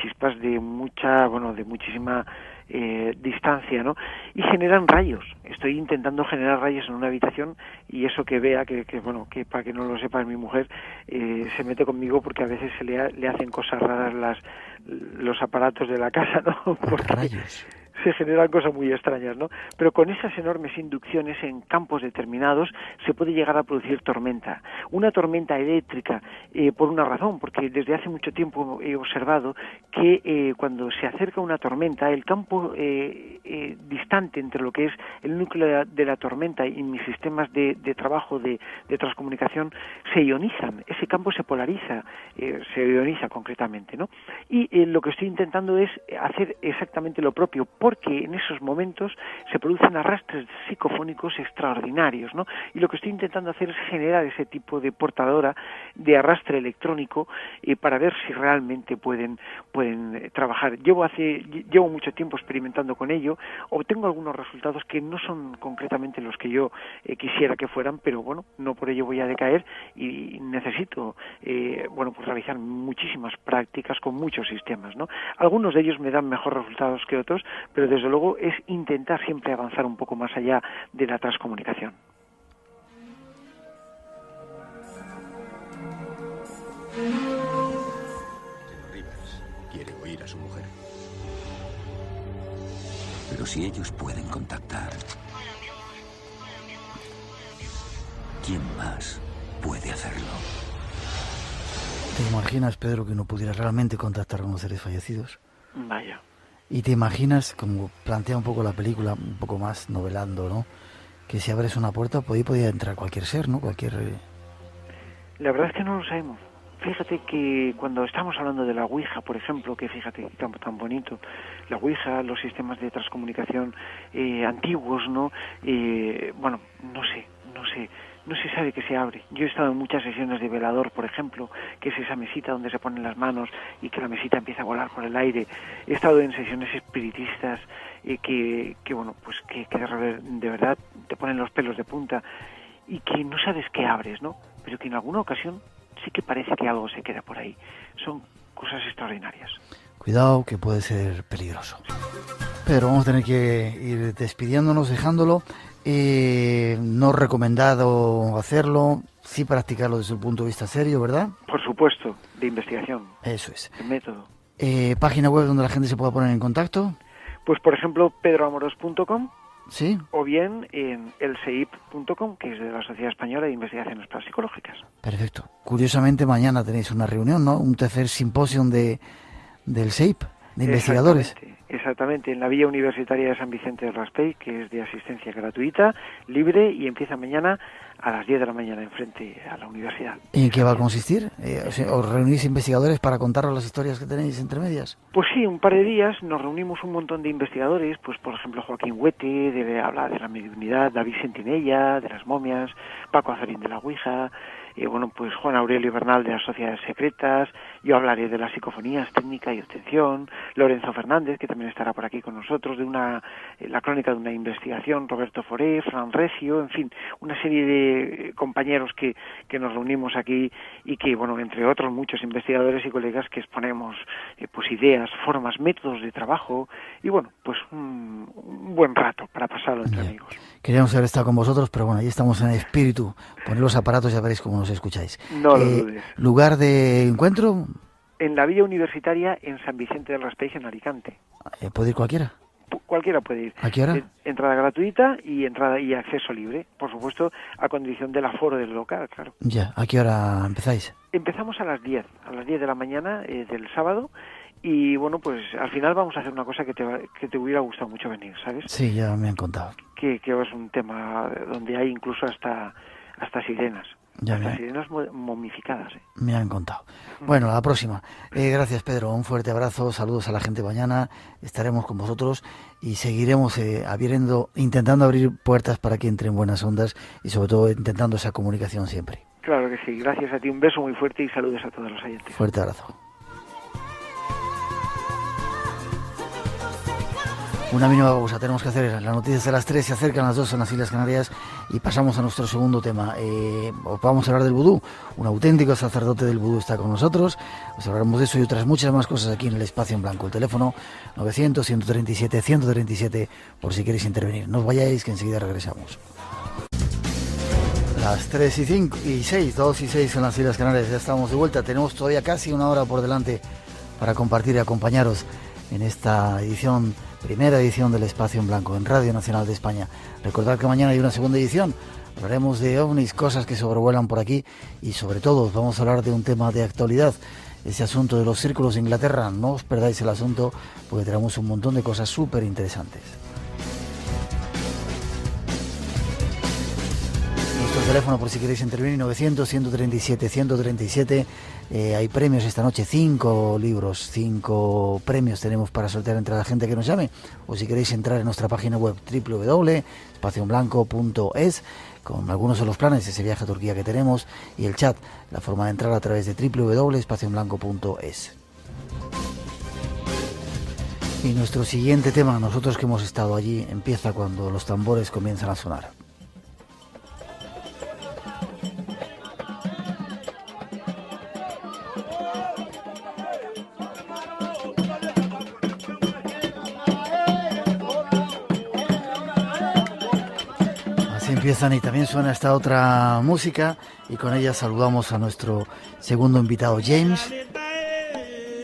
chispas de muchísima distancia, ¿no? Y generan rayos. Estoy intentando generar rayos en una habitación y eso que vea, que para que no lo sepa mi mujer, se mete conmigo porque a veces le hacen cosas raras los aparatos de la casa, ¿no? Porque rayos. Se generan cosas muy extrañas, ¿no? Pero con esas enormes inducciones en campos determinados se puede llegar a producir tormenta. Una tormenta eléctrica, por una razón, porque desde hace mucho tiempo he observado que cuando se acerca una tormenta, el campo distante entre lo que es el núcleo de la tormenta y mis sistemas de trabajo de transcomunicación se ionizan. Ese campo se polariza, se ioniza concretamente, ¿no? Y lo que estoy intentando es hacer exactamente lo propio, porque en esos momentos se producen arrastres psicofónicos extraordinarios, ¿no? Y lo que estoy intentando hacer es generar ese tipo de portadora de arrastre electrónico para ver si realmente pueden trabajar. Llevo mucho tiempo experimentando con ello, obtengo algunos resultados que no son concretamente los que yo quisiera que fueran, pero bueno, no por ello voy a decaer y necesito realizar muchísimas prácticas con muchos sistemas, ¿no? Algunos de ellos me dan mejores resultados que otros, pero desde luego es intentar siempre avanzar un poco más allá de la transcomunicación. Señor Rivers, quiere oír a su mujer. Pero si ellos pueden contactar, ¿quién más puede hacerlo? ¿Te imaginas, Pedro, que no pudiera realmente contactar con los seres fallecidos? Vaya. Y te imaginas, como plantea un poco la película, un poco más novelando, ¿no? Que si abres una puerta, podía entrar cualquier ser, ¿no? La verdad es que no lo sabemos. Fíjate que cuando estamos hablando de la Ouija, por ejemplo, que fíjate, tan bonito, la Ouija, los sistemas de transcomunicación antiguos, ¿no? No se sabe que se abre. Yo he estado en muchas sesiones de velador, por ejemplo, que es esa mesita donde se ponen las manos y que la mesita empieza a volar por el aire. He estado en sesiones espiritistas que de verdad te ponen los pelos de punta y que no sabes qué abres, ¿no? Pero que en alguna ocasión sí que parece que algo se queda por ahí. Son cosas extraordinarias. Cuidado, que puede ser peligroso. Pero vamos a tener que ir despidiéndonos, dejándolo. No recomendado hacerlo. sí practicarlo desde el punto de vista serio, ¿verdad? Por supuesto, de investigación, Eso es. de método. Página web donde la gente se pueda poner en contacto. Pues por ejemplo, pedroamoros.com Sí. o bien en elseip.com, que es de la Sociedad Española de Investigaciones Parapsicológicas. Perfecto. Curiosamente mañana tenéis una reunión, ¿no? Un tercer simposio del SEIP, de investigadores. Exactamente, en la Villa Universitaria de San Vicente del Raspey, que es de asistencia gratuita, libre, y empieza mañana a las 10 de la mañana enfrente a la universidad. ¿Y en qué va a consistir? ¿Os reunís investigadores para contaros las historias que tenéis entre medias? Pues sí, un par de días nos reunimos un montón de investigadores, pues por ejemplo Joaquín Huete, debe hablar de la mediunidad, David Sentinella, de las momias, Paco Azarín de la Ouija, bueno, pues Juan Aurelio Bernal de las sociedades secretas, yo hablaré de las psicofonías, técnica y obtención, Lorenzo Fernández, que también estará por aquí con nosotros, de la crónica de una investigación, Roberto Foré, Fran Recio, en fin, una serie de compañeros que nos reunimos aquí y que, bueno, entre otros muchos investigadores y colegas que exponemos pues ideas, formas, métodos de trabajo y, bueno, pues un buen rato para pasarlo entre amigos. Queríamos haber estado con vosotros, pero bueno, ahí estamos en espíritu. Poned los aparatos y ya veréis cómo nos escucháis. No lo dudes. ¿Lugar de encuentro? En la Villa Universitaria en San Vicente del Raspey, en Alicante. ¿Puede ir cualquiera? Cualquiera puede ir. ¿A qué hora? Entrada gratuita y entrada y acceso libre, por supuesto, a condición del aforo del local, claro. Ya, ¿a qué hora empezáis? Empezamos a las 10 de la mañana del sábado. Y bueno, pues al final vamos a hacer una cosa que te hubiera gustado mucho venir, ¿sabes? Sí, ya me han contado. Que es un tema donde hay incluso hasta sirenas. Sirenas momificadas. Me han contado. Bueno, a la próxima. Gracias, Pedro. Un fuerte abrazo. Saludos a la gente mañana. Estaremos con vosotros y seguiremos intentando abrir puertas para que entren buenas ondas y sobre todo intentando esa comunicación siempre. Claro que sí. Gracias a ti. Un beso muy fuerte y saludos a todos los oyentes. Fuerte abrazo. Una mínima pausa tenemos que hacer. Las noticias de las 3 se acercan las 2 en las Islas Canarias y pasamos a nuestro segundo tema. Vamos a hablar del vudú. Un auténtico sacerdote del vudú está con nosotros. Os hablaremos de eso y otras muchas más cosas aquí en el Espacio en Blanco. El teléfono 900-137-137 por si queréis intervenir. No os vayáis, que enseguida regresamos. Las 3 y 5 y 6, 2 y 6 en las Islas Canarias. Ya estamos de vuelta. Tenemos todavía casi una hora por delante para compartir y acompañaros en esta primera edición del Espacio en Blanco en Radio Nacional de España. Recordad que mañana hay una segunda edición. Hablaremos de ovnis, cosas que sobrevuelan por aquí y sobre todo vamos a hablar de un tema de actualidad, ese asunto de los círculos de Inglaterra. No os perdáis el asunto porque tenemos un montón de cosas súper interesantes. Nuestro teléfono por si queréis intervenir, 900-137-137. Hay premios esta noche, 5 libros, 5 premios tenemos para sortear entre la gente que nos llame. O si queréis entrar en nuestra página web www.espacioenblanco.es con algunos de los planes de ese viaje a Turquía que tenemos y el chat, la forma de entrar a través de www.espacioenblanco.es. Y nuestro siguiente tema, nosotros que hemos estado allí, empieza cuando los tambores comienzan a sonar. Empiezan y también suena esta otra música y con ella saludamos a nuestro segundo invitado, James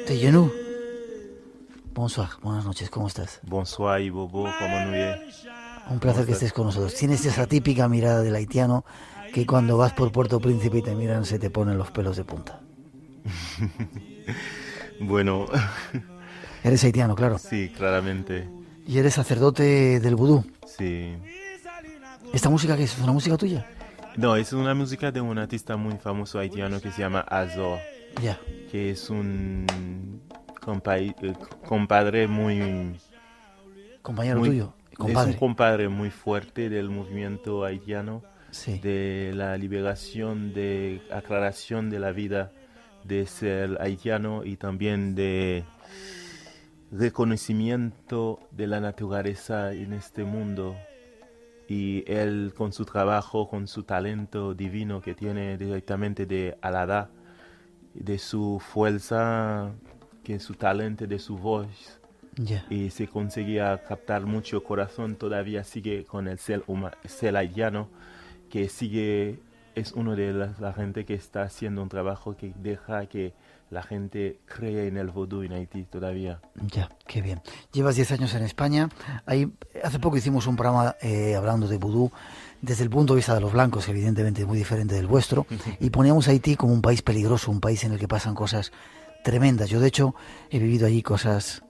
Teyenou. Bonsoir, buenas noches, ¿cómo estás? Bonsoir y Bobo, ¿cómo no es? Un placer que estés con nosotros. Tienes esa típica mirada del haitiano que cuando vas por Puerto Príncipe y te miran se te ponen los pelos de punta. Bueno. Eres haitiano, claro. Sí, claramente. Y eres sacerdote del vudú. Sí. ¿Esta música qué es? ¿Es una música tuya? No, es una música de un artista muy famoso haitiano que se llama Azor. Ya. Que es un compadre muy... Compañero tuyo. Compadre. Es un compadre muy fuerte del movimiento haitiano. Sí. De la liberación, de aclaración de la vida de ser haitiano y también de reconocimiento de la naturaleza en este mundo. Y él con su trabajo, con su talento divino que tiene directamente de Alada, de su fuerza, que su talento, de su voz, y se conseguía captar mucho corazón, todavía sigue con el ser haitiano, que sigue es uno de la gente que está haciendo un trabajo que deja que la gente cree en el vudú en Haití todavía. Ya, qué bien. Llevas 10 años en España. Ahí, hace poco hicimos un programa hablando de vudú desde el punto de vista de los blancos, que evidentemente es muy diferente del vuestro, y poníamos a Haití como un país peligroso, un país en el que pasan cosas tremendas. Yo, de hecho, he vivido allí cosas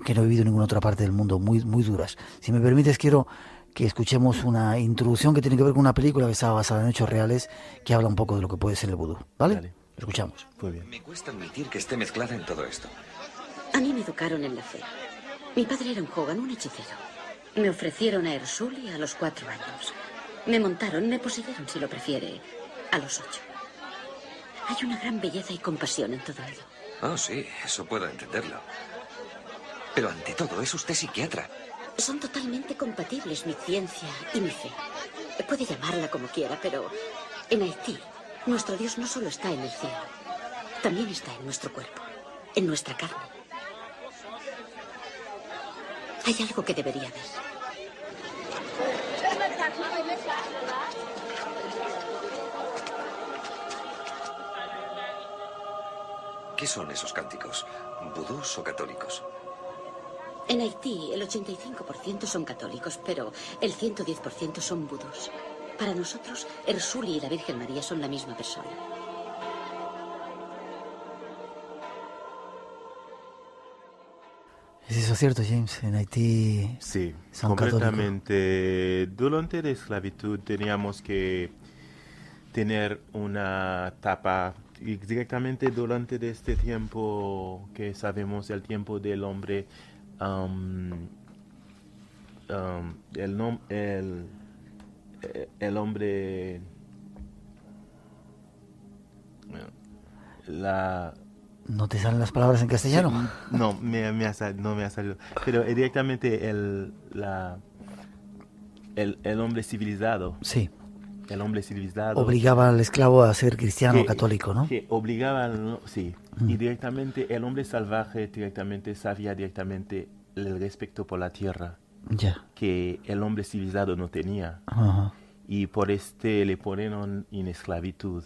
que no he vivido en ninguna otra parte del mundo, muy, muy duras. Si me permites, quiero que escuchemos una introducción que tiene que ver con una película que está basada en hechos reales, que habla un poco de lo que puede ser el vudú. ¿Vale? Dale. Escuchamos. Muy bien. Me cuesta admitir que esté mezclada en todo esto. A mí me educaron en la fe. Mi padre era un Hogan, un hechicero. Me ofrecieron a Ersuli a los 4 años. Me montaron, me poseyeron, si lo prefiere, a los 8. Hay una gran belleza y compasión en todo ello. Oh, sí, eso puedo entenderlo. Pero ante todo, es usted psiquiatra. Son totalmente compatibles mi ciencia y mi fe. Puede llamarla como quiera, pero en Haití, nuestro Dios no solo está en el cielo, también está en nuestro cuerpo, en nuestra carne. Hay algo que debería ver. ¿Qué son esos cánticos? ¿Vudús o católicos? En Haití, el 85% son católicos, pero el 110% son vudús. Para nosotros, Ersuli y la Virgen María son la misma persona. ¿Es eso cierto, James? En Haití Sí, son completamente. Durante la esclavitud teníamos que tener una etapa, y directamente durante este tiempo que sabemos, el tiempo del hombre, el hombre, la... ¿No te salen las palabras en castellano? Sí, no, no me ha salido. Pero directamente el hombre civilizado. Sí. El hombre civilizado. Obligaba al esclavo a ser cristiano o católico, ¿no? Que obligaba, sí. Y directamente el hombre salvaje directamente sabía directamente el respeto por la tierra. Ya. Que el hombre civilizado no tenía. Ajá. Y por le ponieron en esclavitud.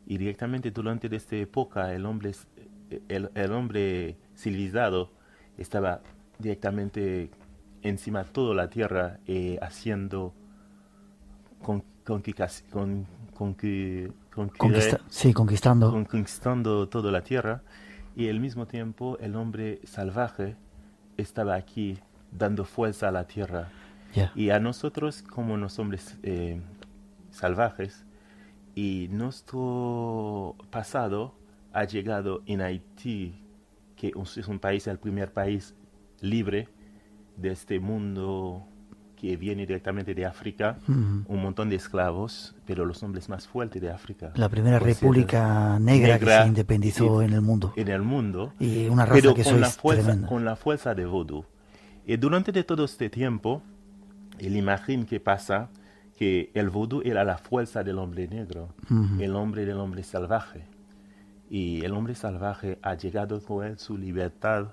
Y directamente durante esta época el hombre civilizado estaba directamente encima de toda la tierra haciendo conquistando toda la tierra, y al mismo tiempo el hombre salvaje estaba aquí dando fuerza a la tierra. Yeah. Y a nosotros como los hombres salvajes, y nuestro pasado ha llegado en Haití, que es un país, el primer país libre de este mundo, que viene directamente de África, un montón de esclavos, pero los hombres más fuertes de África. La primera república negra que se independizó en el mundo. En el mundo. Y una raza pero que con la fuerza de vudú. Y durante todo este tiempo, la imagen que pasa, que el vudú era la fuerza del hombre negro, el hombre del hombre salvaje. Y el hombre salvaje ha llegado con él su libertad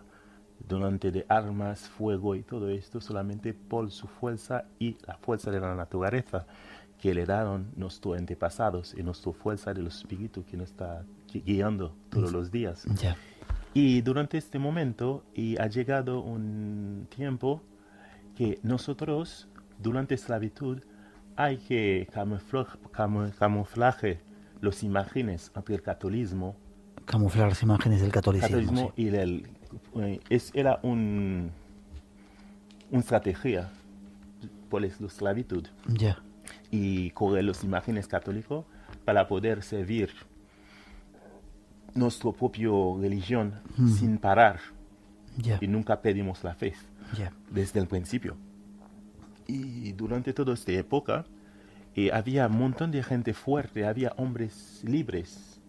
durante de armas, fuego y todo esto solamente por su fuerza y la fuerza de la naturaleza que le dieron nuestros antepasados y nuestra fuerza del espíritu que nos está guiando todos los días. Yeah. Y durante este momento ha llegado un tiempo que nosotros, durante la esclavitud, hay que camuflaje las imágenes ante el catolicismo. Camuflar las imágenes del catolicismo. Sí. Y era una estrategia por la esclavitud. Yeah. Y coger las imágenes católicas para poder servir nuestra propia religión sin parar. Yeah. Y nunca pedimos la fe desde el principio. Y durante toda esta época había un montón de gente fuerte, había hombres libres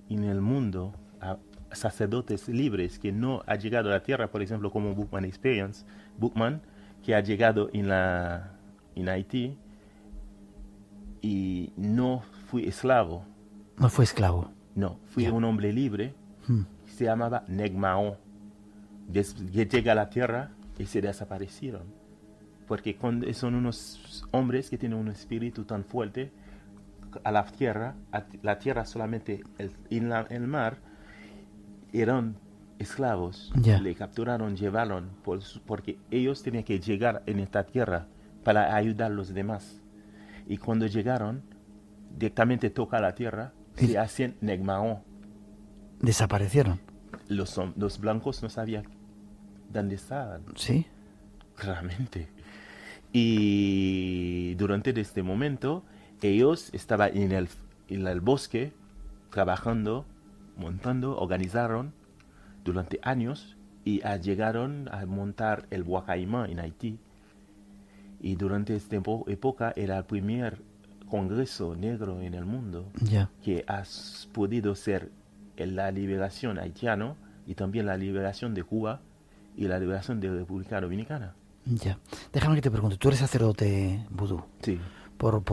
en el mundo, sacerdotes libres que no han llegado a la tierra, por ejemplo, como Bookman, que ha llegado en Haití y no fui esclavo. No fue esclavo. No, fui un hombre libre, se llamaba Negmaon. Llega a la tierra y se desaparecieron. porque son unos hombres que tienen un espíritu tan fuerte a la tierra solamente el mar eran esclavos, le capturaron, llevaron, porque ellos tenían que llegar en esta tierra para ayudar a los demás. Y cuando llegaron, directamente toca la tierra, se hacen Negmaón. Desaparecieron. Los blancos no sabían dónde estaban. Sí. Claramente. Y durante este momento, ellos estaban en el bosque, trabajando, montando, organizaron durante años y llegaron a montar el Huacaimán en Haití. Y durante esta época era el primer congreso negro en el mundo que ha podido ser la liberación haitiana y también la liberación de Cuba y la liberación de la República Dominicana. Ya. Déjame que te pregunte, ¿tú eres sacerdote vudú? Sí. Por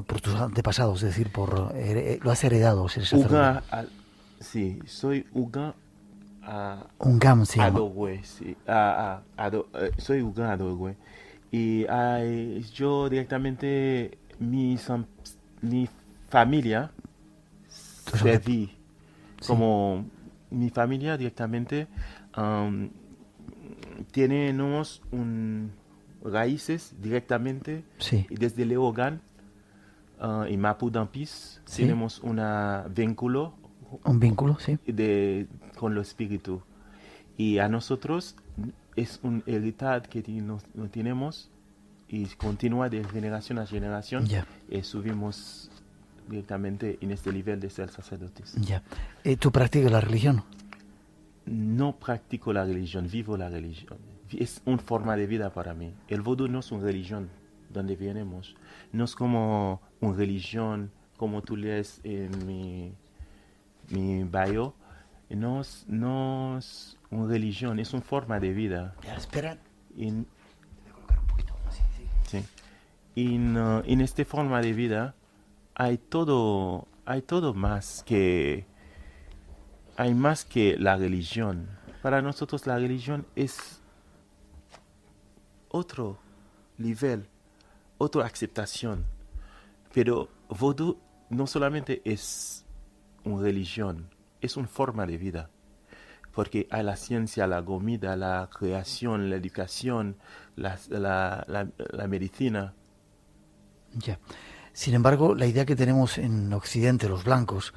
tus antepasados, es decir, lo has heredado, ser sacerdote. Sí, soy Ugan. Ungam se llama. Adogüe, sí. Soy Ugan Adogüe. Y yo directamente, mi familia, serví como mi familia directamente, tenemos raíces directamente desde Leogán y Mapu Dampis, tenemos un vínculo. Un vínculo, sí. Con lo espíritu. Y a nosotros es un heredad que tenemos y continúa de generación a generación. Y subimos directamente en este nivel de ser sacerdotes. ¿Tú practicas la religión? No practico la religión, vivo la religión. Es una forma de vida para mí. El vodú no es una religión donde venimos. No es como una religión como tú lees en mi bio. No es una religión, es una forma de vida. Espera. Voy a colocar un poquito. Sí. En esta forma de vida hay todo más que la religión. Para nosotros la religión es otro nivel, otra aceptación. Pero vodú no solamente es una religión, es una forma de vida. Porque hay la ciencia, la comida, la creación, la educación, la medicina. Sin embargo, la idea que tenemos en Occidente, los blancos,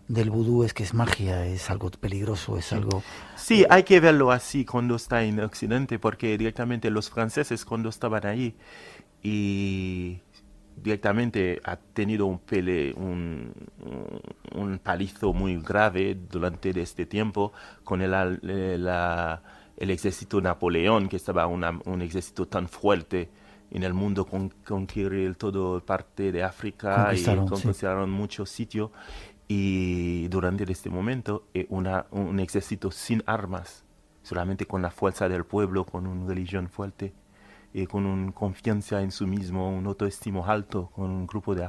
del vudú es que es magia, es algo peligroso, es algo... Sí, hay que verlo así cuando está en Occidente, porque directamente los franceses cuando estaban ahí y directamente ha tenido un palizo muy grave durante este tiempo con el ejército Napoleón, que estaba un ejército tan fuerte en el mundo, conquistar toda parte de África y conquistaron muchos sitios. Y durante este momento un ejército sin armas, solamente con la fuerza del pueblo, con una religión fuerte, con una confianza en sí mismo, un autoestima alto, con un grupo de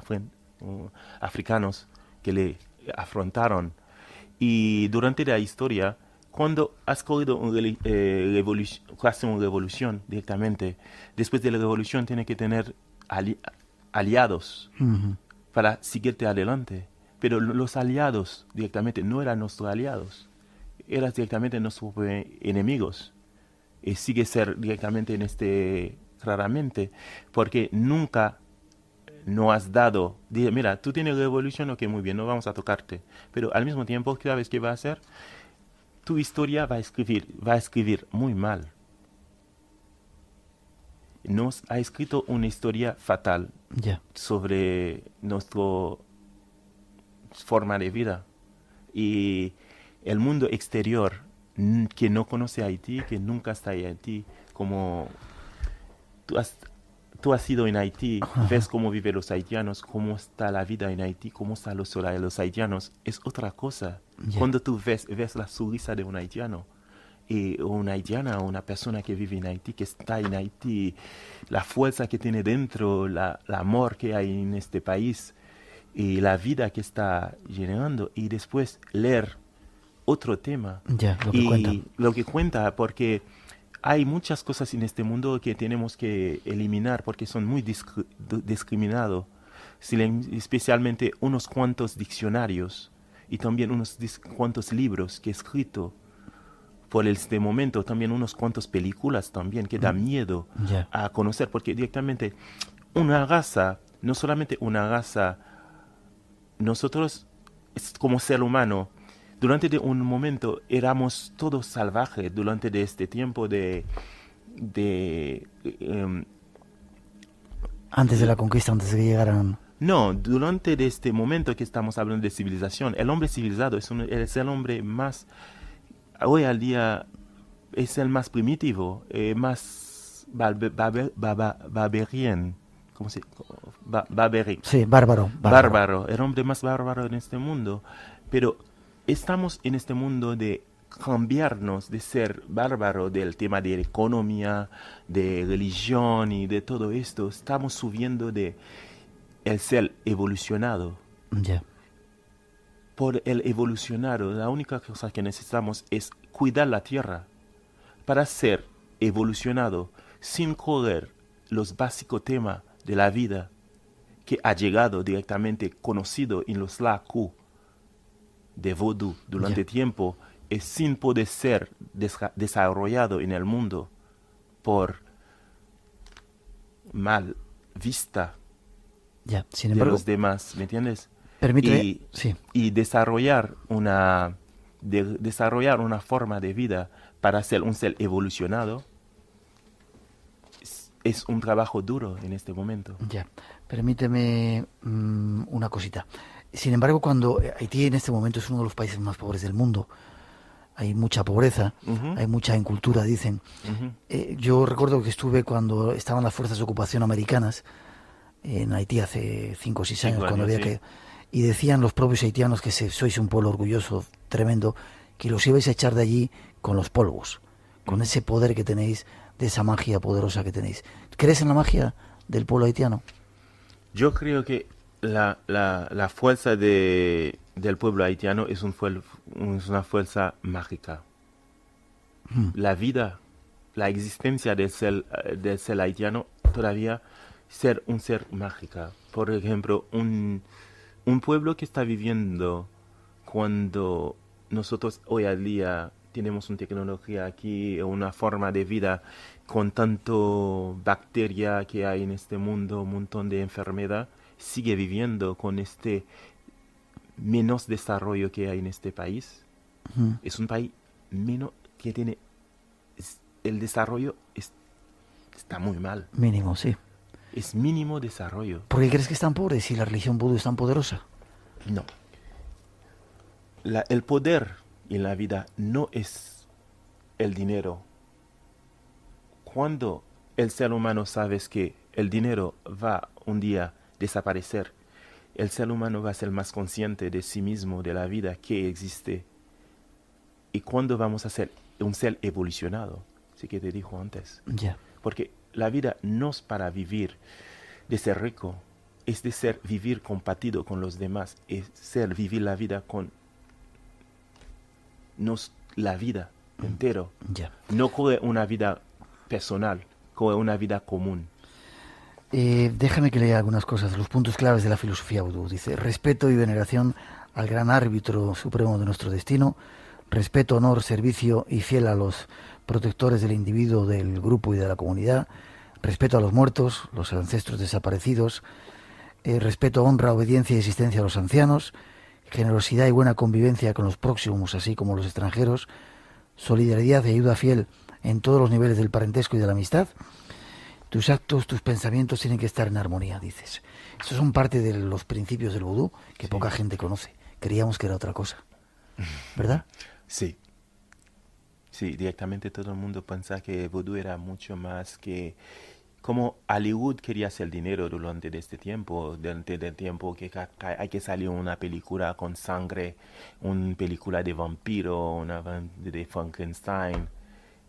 africanos que le afrontaron. Y durante la historia, cuando has cogido una revolución directamente, después de la revolución tienes que tener aliados para seguirte adelante. Pero los aliados directamente no eran nuestros aliados, eran directamente nuestros enemigos. Y sigue ser directamente claramente, porque nunca no has dado, mira, tú tienes revolución, ok, muy bien, no vamos a tocarte, pero al mismo tiempo, ¿sabes qué va a hacer? Tu historia va a escribir muy mal. Nos ha escrito una historia fatal sobre nuestra forma de vida. Y el mundo exterior que no conoce a Haití, que nunca está en Haití, como tú has ido en Haití, ves cómo viven los haitianos, cómo está la vida en Haití, cómo están los haitianos, es otra cosa. Cuando tú ves la sonrisa de un haitiano, y una haitiana, una persona que vive en Haití, que está en Haití, la fuerza que tiene dentro, el amor que hay en este país, y la vida que está generando, y después leer otro tema. Lo que cuenta. Lo que cuenta, porque hay muchas cosas en este mundo que tenemos que eliminar porque son muy discriminados, especialmente unos cuantos diccionarios y también unos cuantos libros que he escrito por este momento, también unos cuantos películas también que da miedo a conocer, porque directamente una raza, no solamente una raza, nosotros como ser humano, durante un momento éramos todos salvajes, durante este tiempo antes de la conquista, antes de que llegaran... No, durante este momento que estamos hablando de civilización, el hombre civilizado es el hombre más, hoy al día, es el más primitivo, más barbarian. ¿Cómo se dice? Sí, bárbaro. Bárbaro, el hombre más bárbaro en este mundo. Pero estamos en este mundo de cambiarnos de ser bárbaro del tema de economía, de religión y de todo esto. Estamos subiendo de el ser evolucionado. Por el evolucionado, la única cosa que necesitamos es cuidar la tierra para ser evolucionado sin correr los básicos temas de la vida que ha llegado directamente conocido en los Laku de Vodou durante tiempo, es sin poder ser desarrollado en el mundo por mal vista Sin embargo, de los demás, ¿me entiendes? Permíteme, y desarrollar una forma de vida para ser un ser evolucionado es un trabajo duro en este momento. Permíteme una cosita. Sin embargo, cuando Haití en este momento es uno de los países más pobres del mundo, hay mucha pobreza, hay mucha incultura, dicen. Yo recuerdo que estuve cuando estaban las fuerzas de ocupación americanas en Haití hace 5 o 6 años, cuando había que... Y decían los propios haitianos que sois un pueblo orgulloso, tremendo, que los ibais a echar de allí con los polvos, con ese poder que tenéis, de esa magia poderosa que tenéis. ¿Crees en la magia del pueblo haitiano? Yo creo que la fuerza del pueblo haitiano es una fuerza mágica. La vida, la existencia del ser haitiano todavía ser un ser mágica. Por ejemplo, un pueblo que está viviendo cuando nosotros hoy al día tenemos una tecnología aquí, una forma de vida con tanto bacteria que hay en este mundo, un montón de enfermedad, sigue viviendo con este menos desarrollo que hay en este país. Es un país menos que tiene el desarrollo está muy mal. Mínimo, sí. Es mínimo desarrollo. ¿Por qué crees que es tan pobre si la religión vudú es tan poderosa? No. El poder en la vida no es el dinero. Cuando el ser humano sabe que el dinero va un día desaparecer, el ser humano va a ser más consciente de sí mismo, de la vida que existe. Y cuando vamos a ser un ser evolucionado, sí que te dijo antes. Porque la vida no es para vivir de ser rico, es de vivir compartido con los demás, es vivir la vida con la vida entero. No coge una vida personal, coge una vida común. Déjame que lea algunas cosas, los puntos claves de la filosofía vudú. Dice: respeto y veneración al gran árbitro supremo de nuestro destino, respeto, honor, servicio y fiel a los protectores del individuo, del grupo y de la comunidad, respeto a los muertos, los ancestros desaparecidos, respeto, honra, obediencia y asistencia a los ancianos, generosidad y buena convivencia con los próximos, así como los extranjeros, solidaridad y ayuda fiel en todos los niveles del parentesco y de la amistad. Tus actos, tus pensamientos tienen que estar en armonía, dices. Estos son parte de los principios del vudú que poca gente conoce. Creíamos que era otra cosa, ¿verdad? Sí. Sí, directamente todo el mundo piensa que vudú era mucho más que... Como Hollywood quería hacer dinero durante este tiempo, durante el tiempo que hay que salir una película con sangre, una película de vampiro, una de Frankenstein,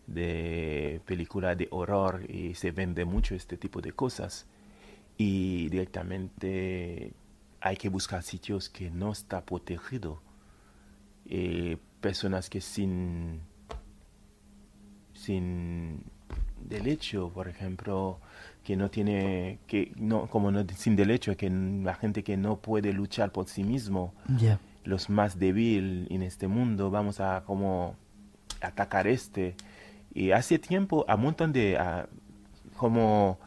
de película de horror, y se vende mucho este tipo de cosas. Y directamente hay que buscar sitios que no está protegido, personas que sin sin derecho, por ejemplo, que no tiene, que no, como no, sin derecho, que la gente que no puede luchar por sí mismo, Ya. los más débiles en este mundo, vamos a como atacar Y hace tiempo, a un montón de, como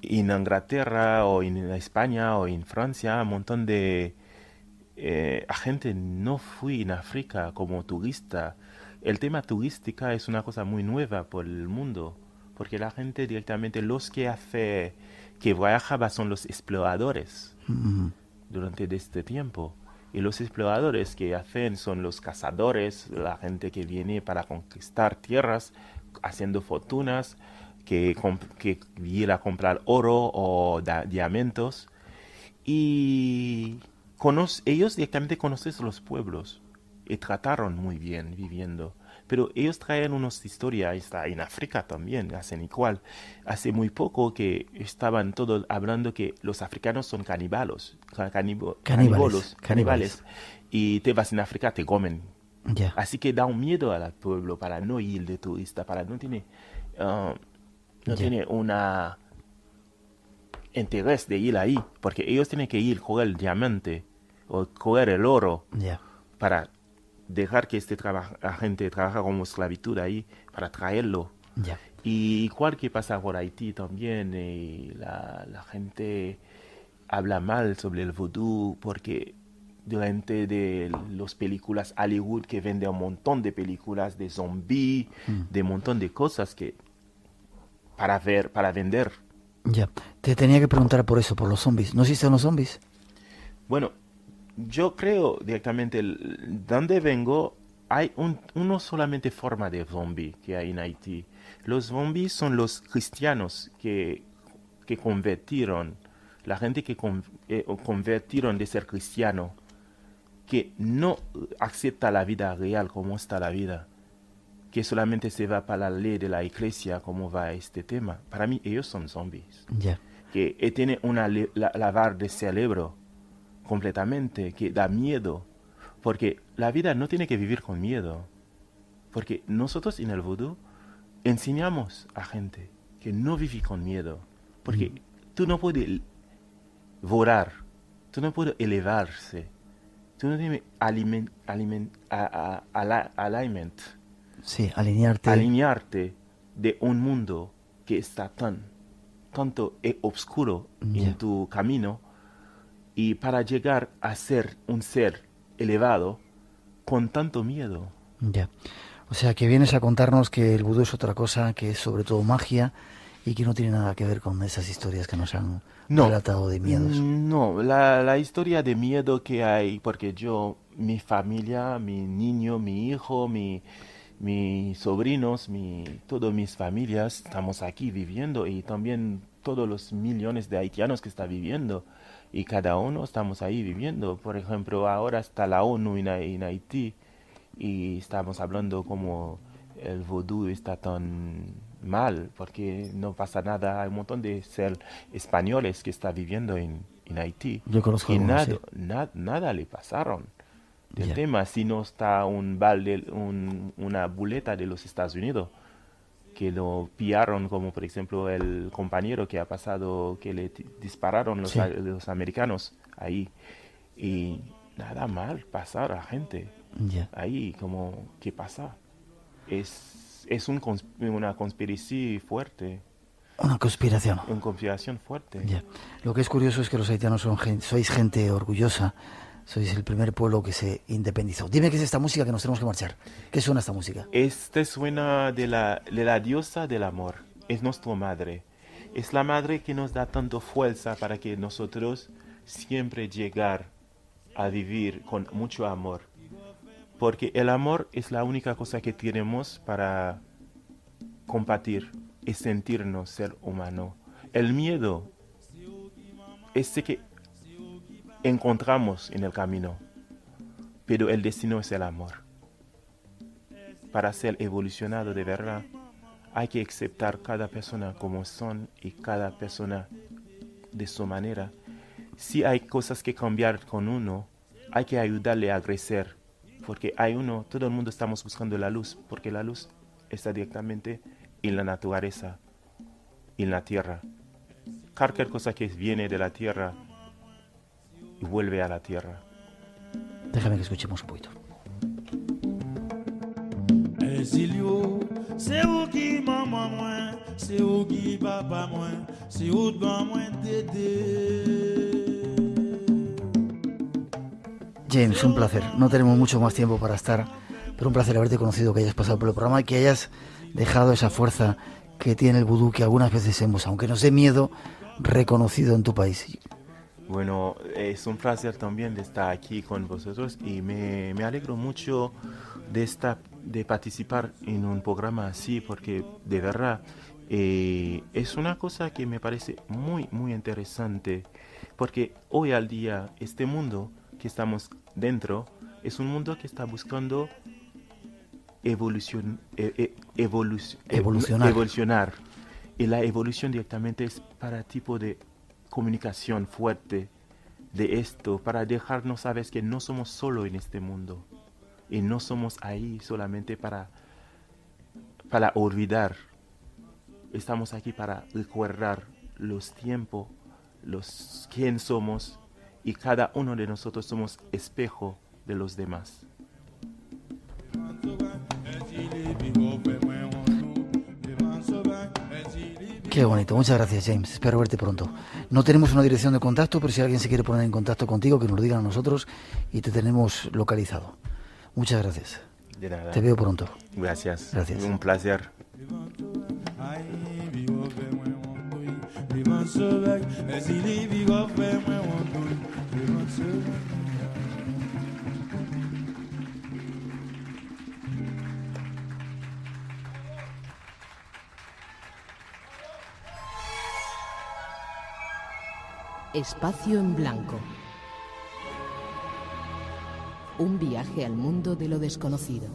en Inglaterra o en España o en Francia, un montón de gente no fui en África como turista. El tema turística es una cosa muy nueva por el mundo, porque la gente directamente, los que hace, que viajaban son los exploradores durante este tiempo. Y los exploradores que hacen son los cazadores, la gente que viene para conquistar tierras, haciendo fortunas, que viene a comprar oro o diamantes. Y ellos directamente conocen los pueblos y trataron muy bien viviendo. Pero ellos traen unas historias, está en África también, hacen igual. Hace muy poco que estaban todos hablando que los africanos son caníbales. Y te vas en África, te comen. Ya. Así que da un miedo al pueblo para no ir de turista, para no tiene una interés de ir ahí, porque ellos tienen que ir coger el diamante o coger el oro para dejar que la gente trabaja como esclavitud ahí para traerlo. Y igual que pasa por Haití también, la gente habla mal sobre el vudú porque durante de las películas Hollywood que vende un montón de películas de zombies, de un montón de cosas que para vender. Ya, te tenía que preguntar por eso, por los zombies. ¿No existen los zombies? Bueno, yo creo directamente, donde vengo, hay una solamente forma de zombie que hay en Haití. Los zombies son los cristianos que convirtieron, la gente que convirtieron de ser cristiano, que no acepta la vida real como está la vida, que solamente se va para la ley de la iglesia como va este tema. Para mí ellos son zombies. Que tienen una lavar de cerebro completamente, que da miedo, porque la vida no tiene que vivir con miedo, porque nosotros en el vudú enseñamos a gente que no vive con miedo, porque tú no puedes volar, tú no puedes elevarse, tú no tienes alinearte de un mundo que está tanto oscuro en tu camino, y para llegar a ser un ser elevado con tanto miedo. Ya. O sea, que vienes a contarnos que el vudú es otra cosa, que es sobre todo magia y que no tiene nada que ver con esas historias que nos han relatado de miedos. No, la historia de miedo que hay, porque mi familia, mi niño, mi hijo, mis sobrinos, todas mis familias, estamos aquí viviendo, y también todos los millones de haitianos que están viviendo. Y cada uno estamos ahí viviendo. Por ejemplo, ahora está la ONU en Haití y estamos hablando como el vudú está tan mal porque no pasa nada. Hay un montón de seres españoles que están viviendo en Haití. Yo conozco y algunos, nada le pasaron del tema, si no está una buleta de los Estados Unidos que lo pillaron, como por ejemplo el compañero que ha pasado, que le dispararon los americanos ahí, y nada mal pasar a la gente ahí, como ¿qué pasa? Es una conspiración fuerte. Una conspiración. Una conspiración fuerte. Lo que es curioso es que los haitianos sois gente orgullosa. Sois el primer pueblo que se independizó. Dime qué es esta música, que nos tenemos que marchar. ¿Qué suena esta música? Este suena de la diosa del amor. Es nuestra madre. Es la madre que nos da tanto fuerza para que nosotros siempre llegar a vivir con mucho amor. Porque el amor es la única cosa que tenemos para compartir y sentirnos ser humano. El miedo es que encontramos en el camino, pero el destino es el amor. Para ser evolucionado de verdad, hay que aceptar cada persona como son y cada persona de su manera. Si hay cosas que cambiar con uno, hay que ayudarle a crecer, porque todo el mundo estamos buscando la luz, porque la luz está directamente en la naturaleza, en la tierra. Cualquier cosa que viene de la tierra y vuelve a la tierra. Déjame que escuchemos un poquito. James, un placer. No tenemos mucho más tiempo para estar, pero un placer haberte conocido, que hayas pasado por el programa y que hayas dejado esa fuerza que tiene el vudú, que algunas veces hemos, aunque nos dé miedo, reconocido en tu país. Bueno, es un placer también de estar aquí con vosotros y me alegro mucho de participar en un programa así, porque de verdad es una cosa que me parece muy, muy interesante, porque hoy al día este mundo que estamos dentro es un mundo que está buscando evolucionar. Y la evolución directamente es para tipo de comunicación fuerte de esto, para dejarnos saber que no somos solo en este mundo y no somos ahí solamente para olvidar. Estamos aquí para recordar los tiempos, quién somos, y cada uno de nosotros somos espejo de los demás. Qué bonito, muchas gracias, James, espero verte pronto. No tenemos una dirección de contacto, pero si alguien se quiere poner en contacto contigo, que nos lo digan a nosotros y te tenemos localizado. Muchas gracias. De nada. Te veo pronto. Gracias. Gracias. Un placer. Espacio en blanco. Un viaje al mundo de lo desconocido.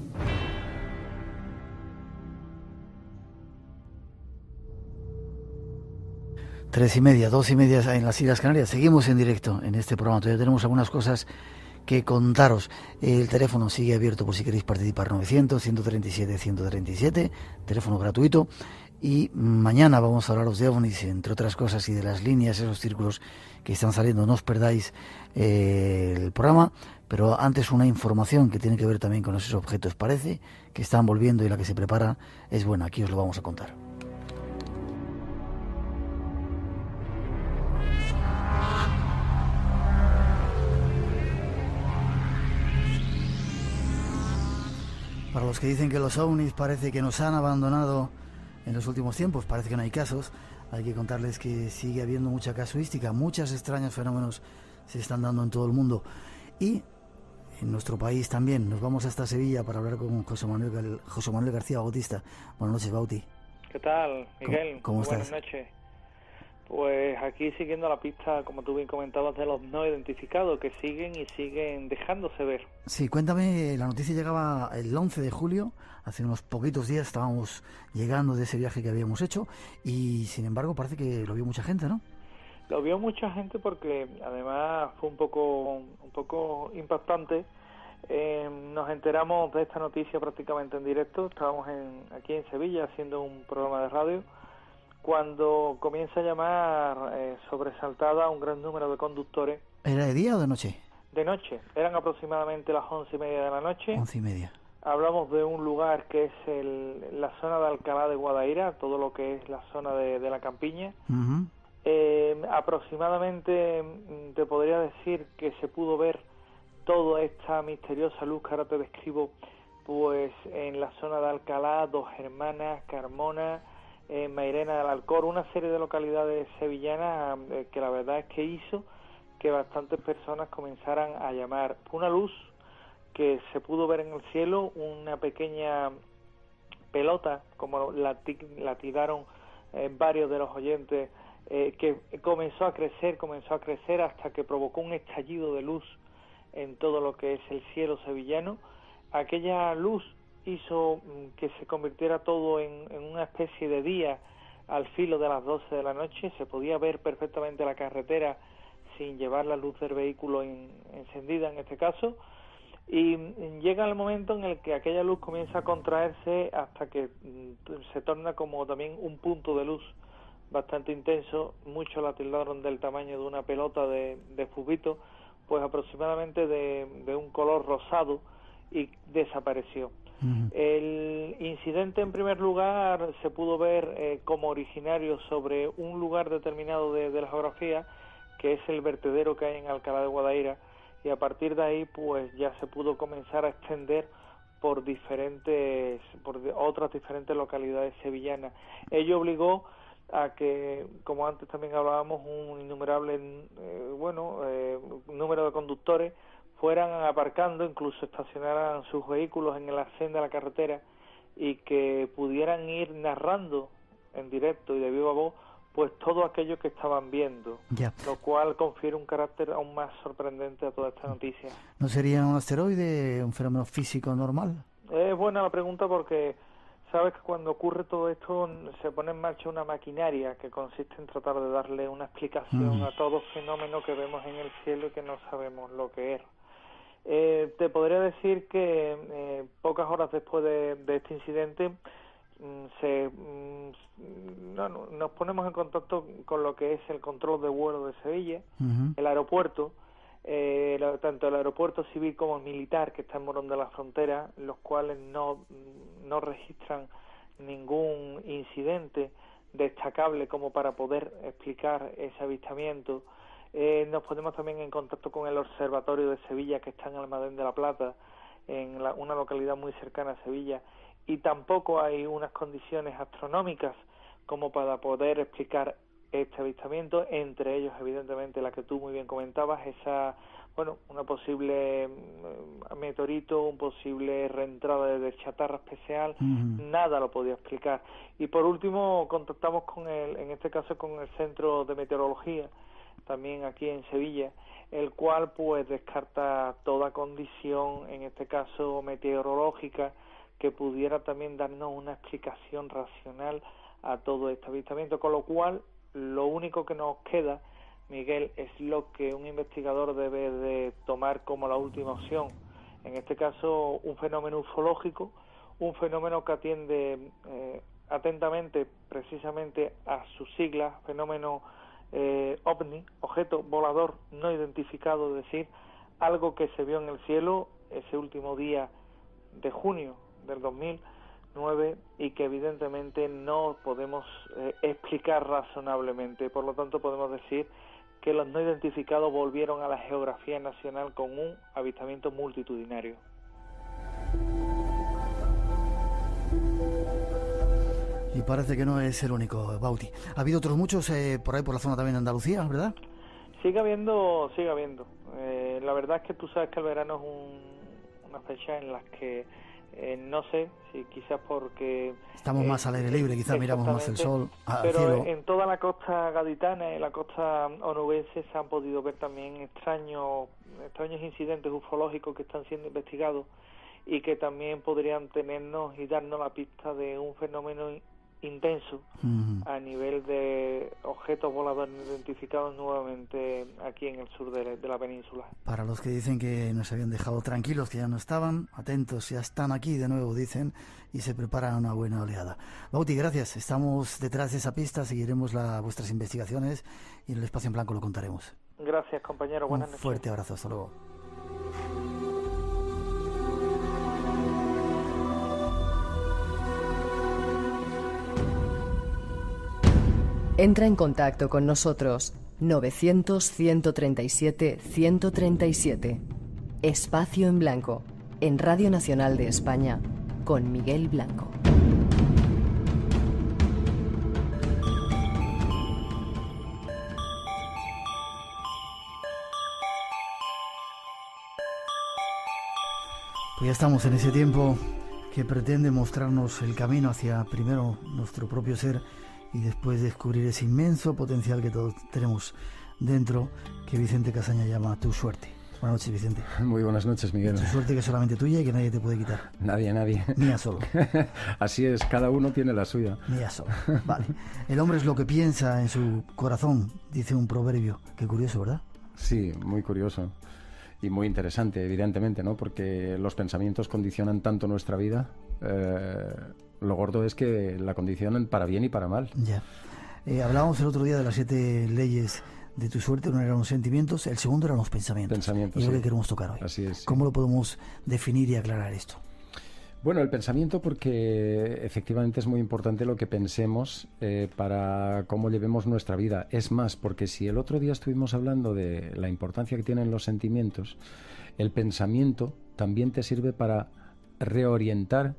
Tres y media, 2:30 en las Islas Canarias. Seguimos en directo en este programa. Todavía tenemos algunas cosas que contaros. El teléfono sigue abierto por si queréis participar. 900-137-137, teléfono gratuito. Y mañana vamos a hablaros de ovnis, entre otras cosas, y de las líneas, esos círculos que están saliendo. No os perdáis el programa, pero antes una información que tiene que ver también con esos objetos. Parece que están volviendo y la que se prepara es buena. Aquí os lo vamos a contar. Para los que dicen que los ovnis parece que nos han abandonado en los últimos tiempos, parece que no hay casos. Hay que contarles que sigue habiendo mucha casuística, muchos extraños fenómenos se están dando en todo el mundo. Y en nuestro país también. Nos vamos hasta Sevilla para hablar con José Manuel García Bautista. Buenas noches, Bauti. ¿Qué tal, Miguel? ¿Cómo estás? Buenas noches. Pues aquí siguiendo la pista, como tú bien comentabas, de los no identificados que siguen dejándose ver. Sí, cuéntame, la noticia llegaba el 11 de julio, hace unos poquitos días estábamos llegando de ese viaje que habíamos hecho y sin embargo parece que lo vio mucha gente, ¿no? Lo vio mucha gente porque además fue un poco impactante. Nos enteramos de esta noticia prácticamente en directo. Estábamos aquí en Sevilla haciendo un programa de radio cuando comienza a llamar sobresaltada a un gran número de conductores. ¿Era de día o de noche? De noche. Eran aproximadamente las 11:30 de la noche. 11:30. Hablamos de un lugar que es la zona de Alcalá de Guadaira, todo lo que es la zona de la campiña. Uh-huh. Aproximadamente te podría decir que se pudo ver toda esta misteriosa luz que ahora te describo, pues en la zona de Alcalá, Dos Hermanas, Carmona, Mairena del Alcor, una serie de localidades sevillanas que la verdad es que hizo que bastantes personas comenzaran a llamar. Una luz que se pudo ver en el cielo, una pequeña pelota, como la tiraron varios de los oyentes, que comenzó a crecer hasta que provocó un estallido de luz en todo lo que es el cielo sevillano. Aquella luz hizo que se convirtiera todo en una especie de día al filo de las 12 de la noche. Se podía ver perfectamente la carretera sin llevar la luz del vehículo encendida en este caso. y llega el momento en el que aquella luz comienza a contraerse hasta que se torna como también un punto de luz bastante intenso. Muchos la tildaron del tamaño de una pelota de fubito, pues aproximadamente de un color rosado, y desapareció. El incidente, en primer lugar, se pudo ver como originario sobre un lugar determinado de la geografía, que es el vertedero que hay en Alcalá de Guadaira, y a partir de ahí pues ya se pudo comenzar a extender por otras diferentes localidades sevillanas. Ello obligó a que, como antes también hablábamos, un innumerable número de conductores fueran aparcando, incluso estacionaran sus vehículos en el arcén de la carretera, y que pudieran ir narrando en directo y de viva voz pues todo aquello que estaban viendo, lo cual confiere un carácter aún más sorprendente a toda esta noticia. ¿No sería un asteroide, un fenómeno físico normal? Es buena la pregunta, porque sabes que cuando ocurre todo esto se pone en marcha una maquinaria que consiste en tratar de darle una explicación a todo fenómeno que vemos en el cielo y que no sabemos lo que es. Te podría decir que pocas horas después de este incidente nos ponemos en contacto con lo que es el control de vuelo de Sevilla, el aeropuerto, tanto el aeropuerto civil como el militar, que está en Morón de la Frontera, los cuales no registran ningún incidente destacable como para poder explicar ese avistamiento. Nos ponemos también en contacto con el Observatorio de Sevilla, que está en Almadén de la Plata, en una localidad muy cercana a Sevilla, y tampoco hay unas condiciones astronómicas como para poder explicar este avistamiento, entre ellos evidentemente la que tú muy bien comentabas, una posible meteorito, un posible reentrada de chatarra especial, nada lo podía explicar. Y por último contactamos en este caso con el Centro de Meteorología, también aquí en Sevilla, el cual pues descarta toda condición, en este caso meteorológica, que pudiera también darnos una explicación racional a todo este avistamiento, con lo cual lo único que nos queda, Miguel, es lo que un investigador debe de tomar como la última opción. En este caso, un fenómeno ufológico, un fenómeno que atiende atentamente precisamente a sus siglas, fenómeno OVNI, objeto volador no identificado, es decir, algo que se vio en el cielo ese último día de junio del 2009 y que evidentemente no podemos explicar razonablemente. Por lo tanto, podemos decir que los no identificados volvieron a la geografía nacional con un avistamiento multitudinario. Y parece que no es el único, Bauti. Ha habido otros muchos por ahí por la zona también de Andalucía, ¿verdad? Sigue habiendo. La verdad es que tú sabes que el verano es una fecha en la que no sé si quizás porque estamos más al aire libre, quizás miramos más el sol pero cielo. En toda la costa gaditana y la costa onubense se han podido ver también extraños incidentes ufológicos que están siendo investigados y que también podrían tenernos y darnos la pista de un fenómeno intenso a nivel de objetos voladores identificados nuevamente aquí en el sur de la península. Para los que dicen que nos habían dejado tranquilos, que ya no estaban, atentos, ya están aquí de nuevo, dicen, y se prepara una buena oleada. Bauti, gracias, estamos detrás de esa pista, seguiremos vuestras investigaciones y en el Espacio en Blanco lo contaremos. Gracias, compañero, buenas noches. Un fuerte abrazo, hasta luego. Entra en contacto con nosotros 900-137-137. Espacio en Blanco, en Radio Nacional de España, con Miguel Blanco. Pues ya estamos en ese tiempo que pretende mostrarnos el camino hacia primero nuestro propio ser y después descubrir ese inmenso potencial que todos tenemos dentro, que Vicente Casaña llama tu suerte. Buenas noches, Vicente. Muy buenas noches, Miguel. Tu suerte que es solamente tuya y que nadie te puede quitar. Nadie. Mía solo. Así es, cada uno tiene la suya. Mía solo. Vale. El hombre es lo que piensa en su corazón, dice un proverbio. Qué curioso, ¿verdad? Sí, muy curioso. y muy interesante, evidentemente, ¿no? Porque los pensamientos condicionan tanto nuestra vida. Lo gordo es que la condicionan para bien y para mal. Ya. Hablábamos el otro día de las 7 leyes de tu suerte. Uno eran los sentimientos, el segundo eran los pensamientos. Y es lo que queremos tocar hoy. Así es. ¿Cómo lo podemos definir y aclarar esto? Bueno, el pensamiento, porque efectivamente es muy importante lo que pensemos para cómo llevemos nuestra vida. Es más, porque si el otro día estuvimos hablando de la importancia que tienen los sentimientos, el pensamiento también te sirve para reorientar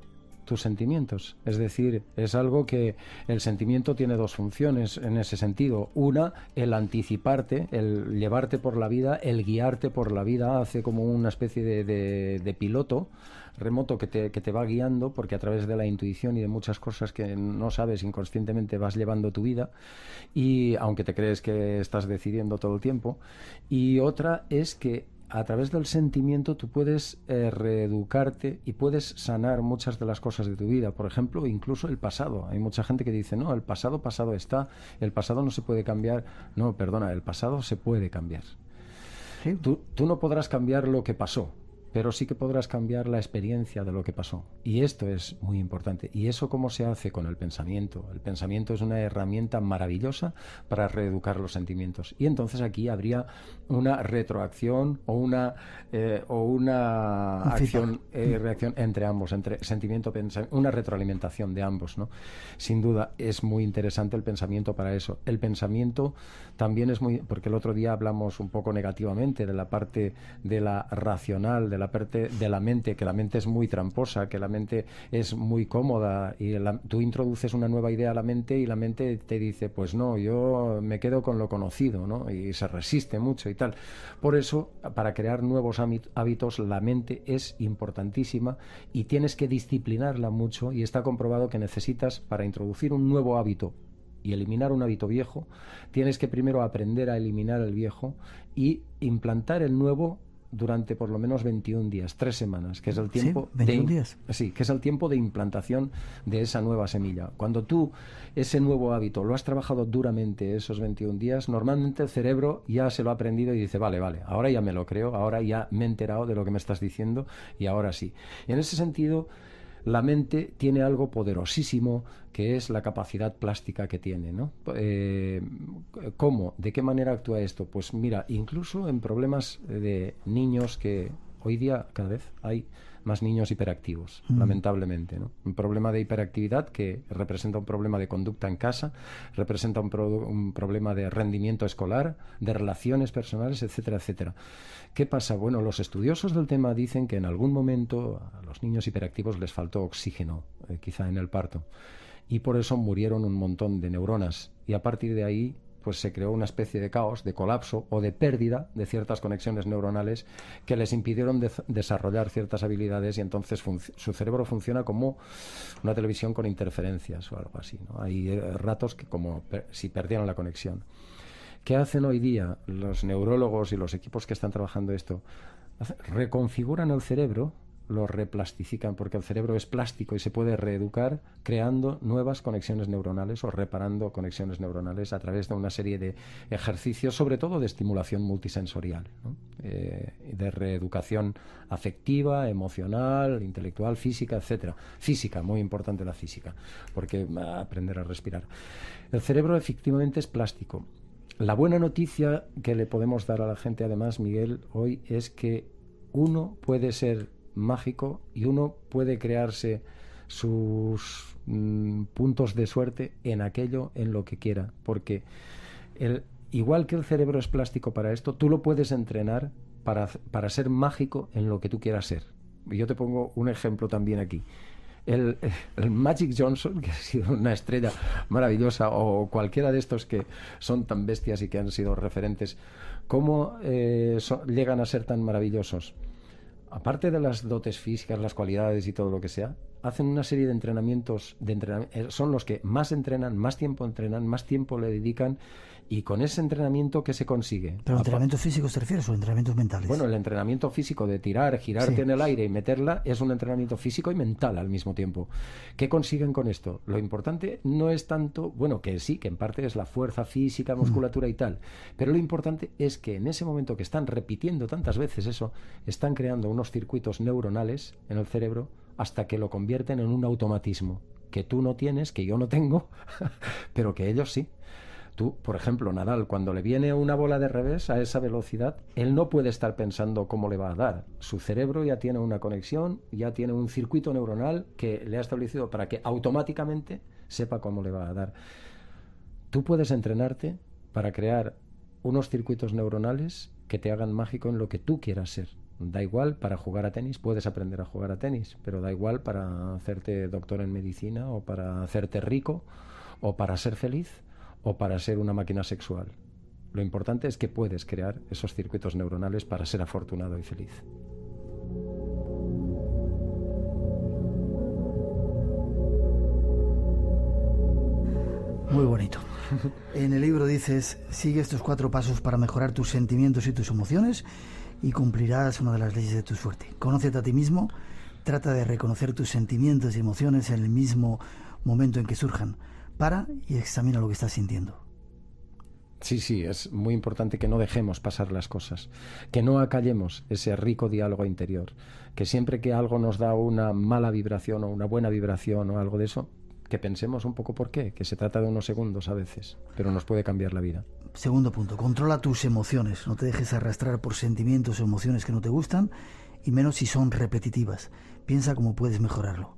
tus sentimientos. Es decir, es algo que el sentimiento tiene dos funciones en ese sentido. Una, el anticiparte, el llevarte por la vida, el guiarte por la vida, hace como una especie de piloto remoto que te va guiando, porque a través de la intuición y de muchas cosas que no sabes, inconscientemente vas llevando tu vida, y aunque te crees que estás decidiendo todo el tiempo. Y otra es que a través del sentimiento tú puedes reeducarte y puedes sanar muchas de las cosas de tu vida. Por ejemplo, incluso el pasado. Hay mucha gente que dice, no, el pasado está, el pasado no se puede cambiar. No, perdona, el pasado se puede cambiar. ¿Sí? Tú no podrás cambiar lo que pasó, pero sí que podrás cambiar la experiencia de lo que pasó. Y esto es muy importante. ¿Y eso cómo se hace? Con el pensamiento. El pensamiento es una herramienta maravillosa para reeducar los sentimientos. Y entonces aquí habría una retroacción o una acción, reacción entre ambos, entre sentimiento y pensamiento, una retroalimentación de ambos, ¿no? Sin duda es muy interesante el pensamiento para eso. El pensamiento también es muy... Porque el otro día hablamos un poco negativamente de la parte de la racional, de la parte de la mente, que la mente es muy tramposa, que la mente es muy cómoda, y tú introduces una nueva idea a la mente y la mente te dice, pues no, yo me quedo con lo conocido, ¿no? Y se resiste mucho y tal. Por eso, para crear nuevos hábitos, la mente es importantísima y tienes que disciplinarla mucho, y está comprobado que necesitas, para introducir un nuevo hábito y eliminar un hábito viejo, tienes que primero aprender a eliminar el viejo y implantar el nuevo durante por lo menos 21 días, 3 semanas, que es el tiempo que es el tiempo de implantación de esa nueva semilla. Cuando tú ese nuevo hábito lo has trabajado duramente esos 21 días, normalmente el cerebro ya se lo ha aprendido y dice, vale, ahora ya me lo creo, ahora ya me he enterado de lo que me estás diciendo y ahora sí. Y en ese sentido, la mente tiene algo poderosísimo, que es la capacidad plástica que tiene, ¿no? ¿Cómo? ¿De qué manera actúa esto? Pues mira, incluso en problemas de niños, que hoy día cada vez hay más niños hiperactivos, lamentablemente, ¿no? Un problema de hiperactividad que representa un problema de conducta en casa, representa un problema de rendimiento escolar, de relaciones personales, etcétera, etcétera. ¿Qué pasa? Bueno, los estudiosos del tema dicen que en algún momento a los niños hiperactivos les faltó oxígeno, quizá en el parto, y por eso murieron un montón de neuronas, y a partir de ahí pues se creó una especie de caos, de colapso o de pérdida de ciertas conexiones neuronales que les impidieron desarrollar ciertas habilidades, y entonces su cerebro funciona como una televisión con interferencias o algo así, ¿no? Hay ratos que como si perdieran la conexión. ¿Qué hacen hoy día los neurólogos y los equipos que están trabajando esto? Reconfiguran el cerebro, lo replastifican, porque el cerebro es plástico y se puede reeducar creando nuevas conexiones neuronales o reparando conexiones neuronales a través de una serie de ejercicios, sobre todo de estimulación multisensorial, ¿no? De reeducación afectiva, emocional, intelectual, física, etcétera. Física, muy importante la física, porque aprender a respirar. El cerebro efectivamente es plástico. La buena noticia que le podemos dar a la gente, además, Miguel, hoy es que uno puede ser mágico y uno puede crearse sus puntos de suerte en aquello en lo que quiera, porque igual que el cerebro es plástico para esto, tú lo puedes entrenar para ser mágico en lo que tú quieras ser. Y yo te pongo un ejemplo también aquí. El Magic Johnson, que ha sido una estrella maravillosa, o cualquiera de estos que son tan bestias y que han sido referentes, ¿cómo llegan a ser tan maravillosos? Aparte de las dotes físicas, las cualidades y todo lo que sea, hacen una serie de entrenamientos, son los que más entrenan, más tiempo le dedican, Y con ese entrenamiento, ¿qué se consigue? ¿Pero entrenamientos físicos te refieres o entrenamientos mentales? Bueno, el entrenamiento físico de tirar, girarte en el aire y meterla es un entrenamiento físico y mental al mismo tiempo. ¿Qué consiguen con esto? Lo importante no es tanto, bueno, que sí, que en parte es la fuerza física, musculatura y tal, pero lo importante es que en ese momento que están repitiendo tantas veces eso, están creando unos circuitos neuronales en el cerebro hasta que lo convierten en un automatismo que tú no tienes, que yo no tengo, pero que ellos sí. Tú, por ejemplo, Nadal, cuando le viene una bola de revés a esa velocidad, él no puede estar pensando cómo le va a dar. Su cerebro ya tiene una conexión, ya tiene un circuito neuronal que le ha establecido para que automáticamente sepa cómo le va a dar. Tú puedes entrenarte para crear unos circuitos neuronales que te hagan mágico en lo que tú quieras ser. Da igual, para jugar a tenis puedes aprender a jugar a tenis, pero da igual para hacerte doctor en medicina o para hacerte rico o para ser feliz o para ser una máquina sexual. Lo importante es que puedes crear esos circuitos neuronales para ser afortunado y feliz. Muy bonito. En el libro dices, sigue estos 4 pasos para mejorar tus sentimientos y tus emociones y cumplirás una de las leyes de tu suerte. Conócete a ti mismo, trata de reconocer tus sentimientos y emociones en el mismo momento en que surjan. Para y examina lo que estás sintiendo. Sí, es muy importante que no dejemos pasar las cosas, que no acallemos ese rico diálogo interior, que siempre que algo nos da una mala vibración o una buena vibración o algo de eso, que pensemos un poco por qué, que se trata de unos segundos a veces, pero nos puede cambiar la vida. Segundo punto, controla tus emociones, no te dejes arrastrar por sentimientos o emociones que no te gustan, y menos si son repetitivas. Piensa cómo puedes mejorarlo.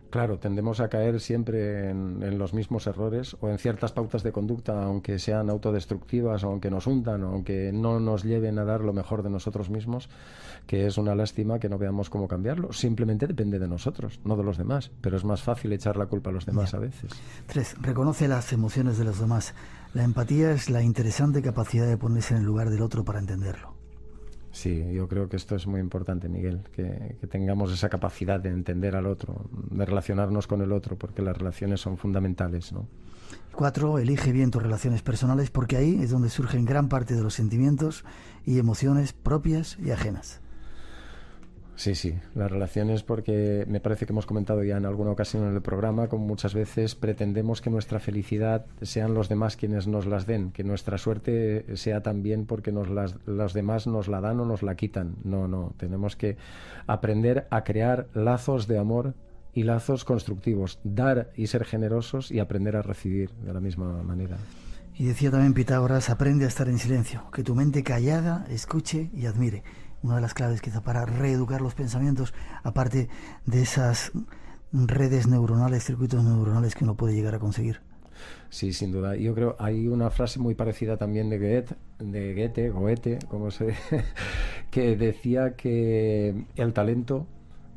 Claro, tendemos a caer siempre en los mismos errores o en ciertas pautas de conducta, aunque sean autodestructivas o aunque nos hundan o aunque no nos lleven a dar lo mejor de nosotros mismos, que es una lástima que no veamos cómo cambiarlo. Simplemente depende de nosotros, no de los demás, pero es más fácil echar la culpa a los demás a veces. 3. Reconoce las emociones de los demás. La empatía es la interesante capacidad de ponerse en el lugar del otro para entenderlo. Sí, yo creo que esto es muy importante, Miguel, que tengamos esa capacidad de entender al otro, de relacionarnos con el otro, porque las relaciones son fundamentales, ¿no? 4. Elige bien tus relaciones personales, porque ahí es donde surgen gran parte de los sentimientos y emociones propias y ajenas. Sí, las relaciones, porque me parece que hemos comentado ya en alguna ocasión en el programa, como muchas veces pretendemos que nuestra felicidad sean los demás quienes nos las den, que nuestra suerte sea también porque los demás nos la dan o nos la quitan. No, tenemos que aprender a crear lazos de amor y lazos constructivos, dar y ser generosos y aprender a recibir de la misma manera. Y decía también Pitágoras, aprende a estar en silencio, que tu mente callada escuche y admire. Una de las claves quizá para reeducar los pensamientos, aparte de esas redes neuronales, circuitos neuronales que uno puede llegar a conseguir. Sí, sin duda. Yo creo hay una frase muy parecida también de Goethe, como se que decía que el talento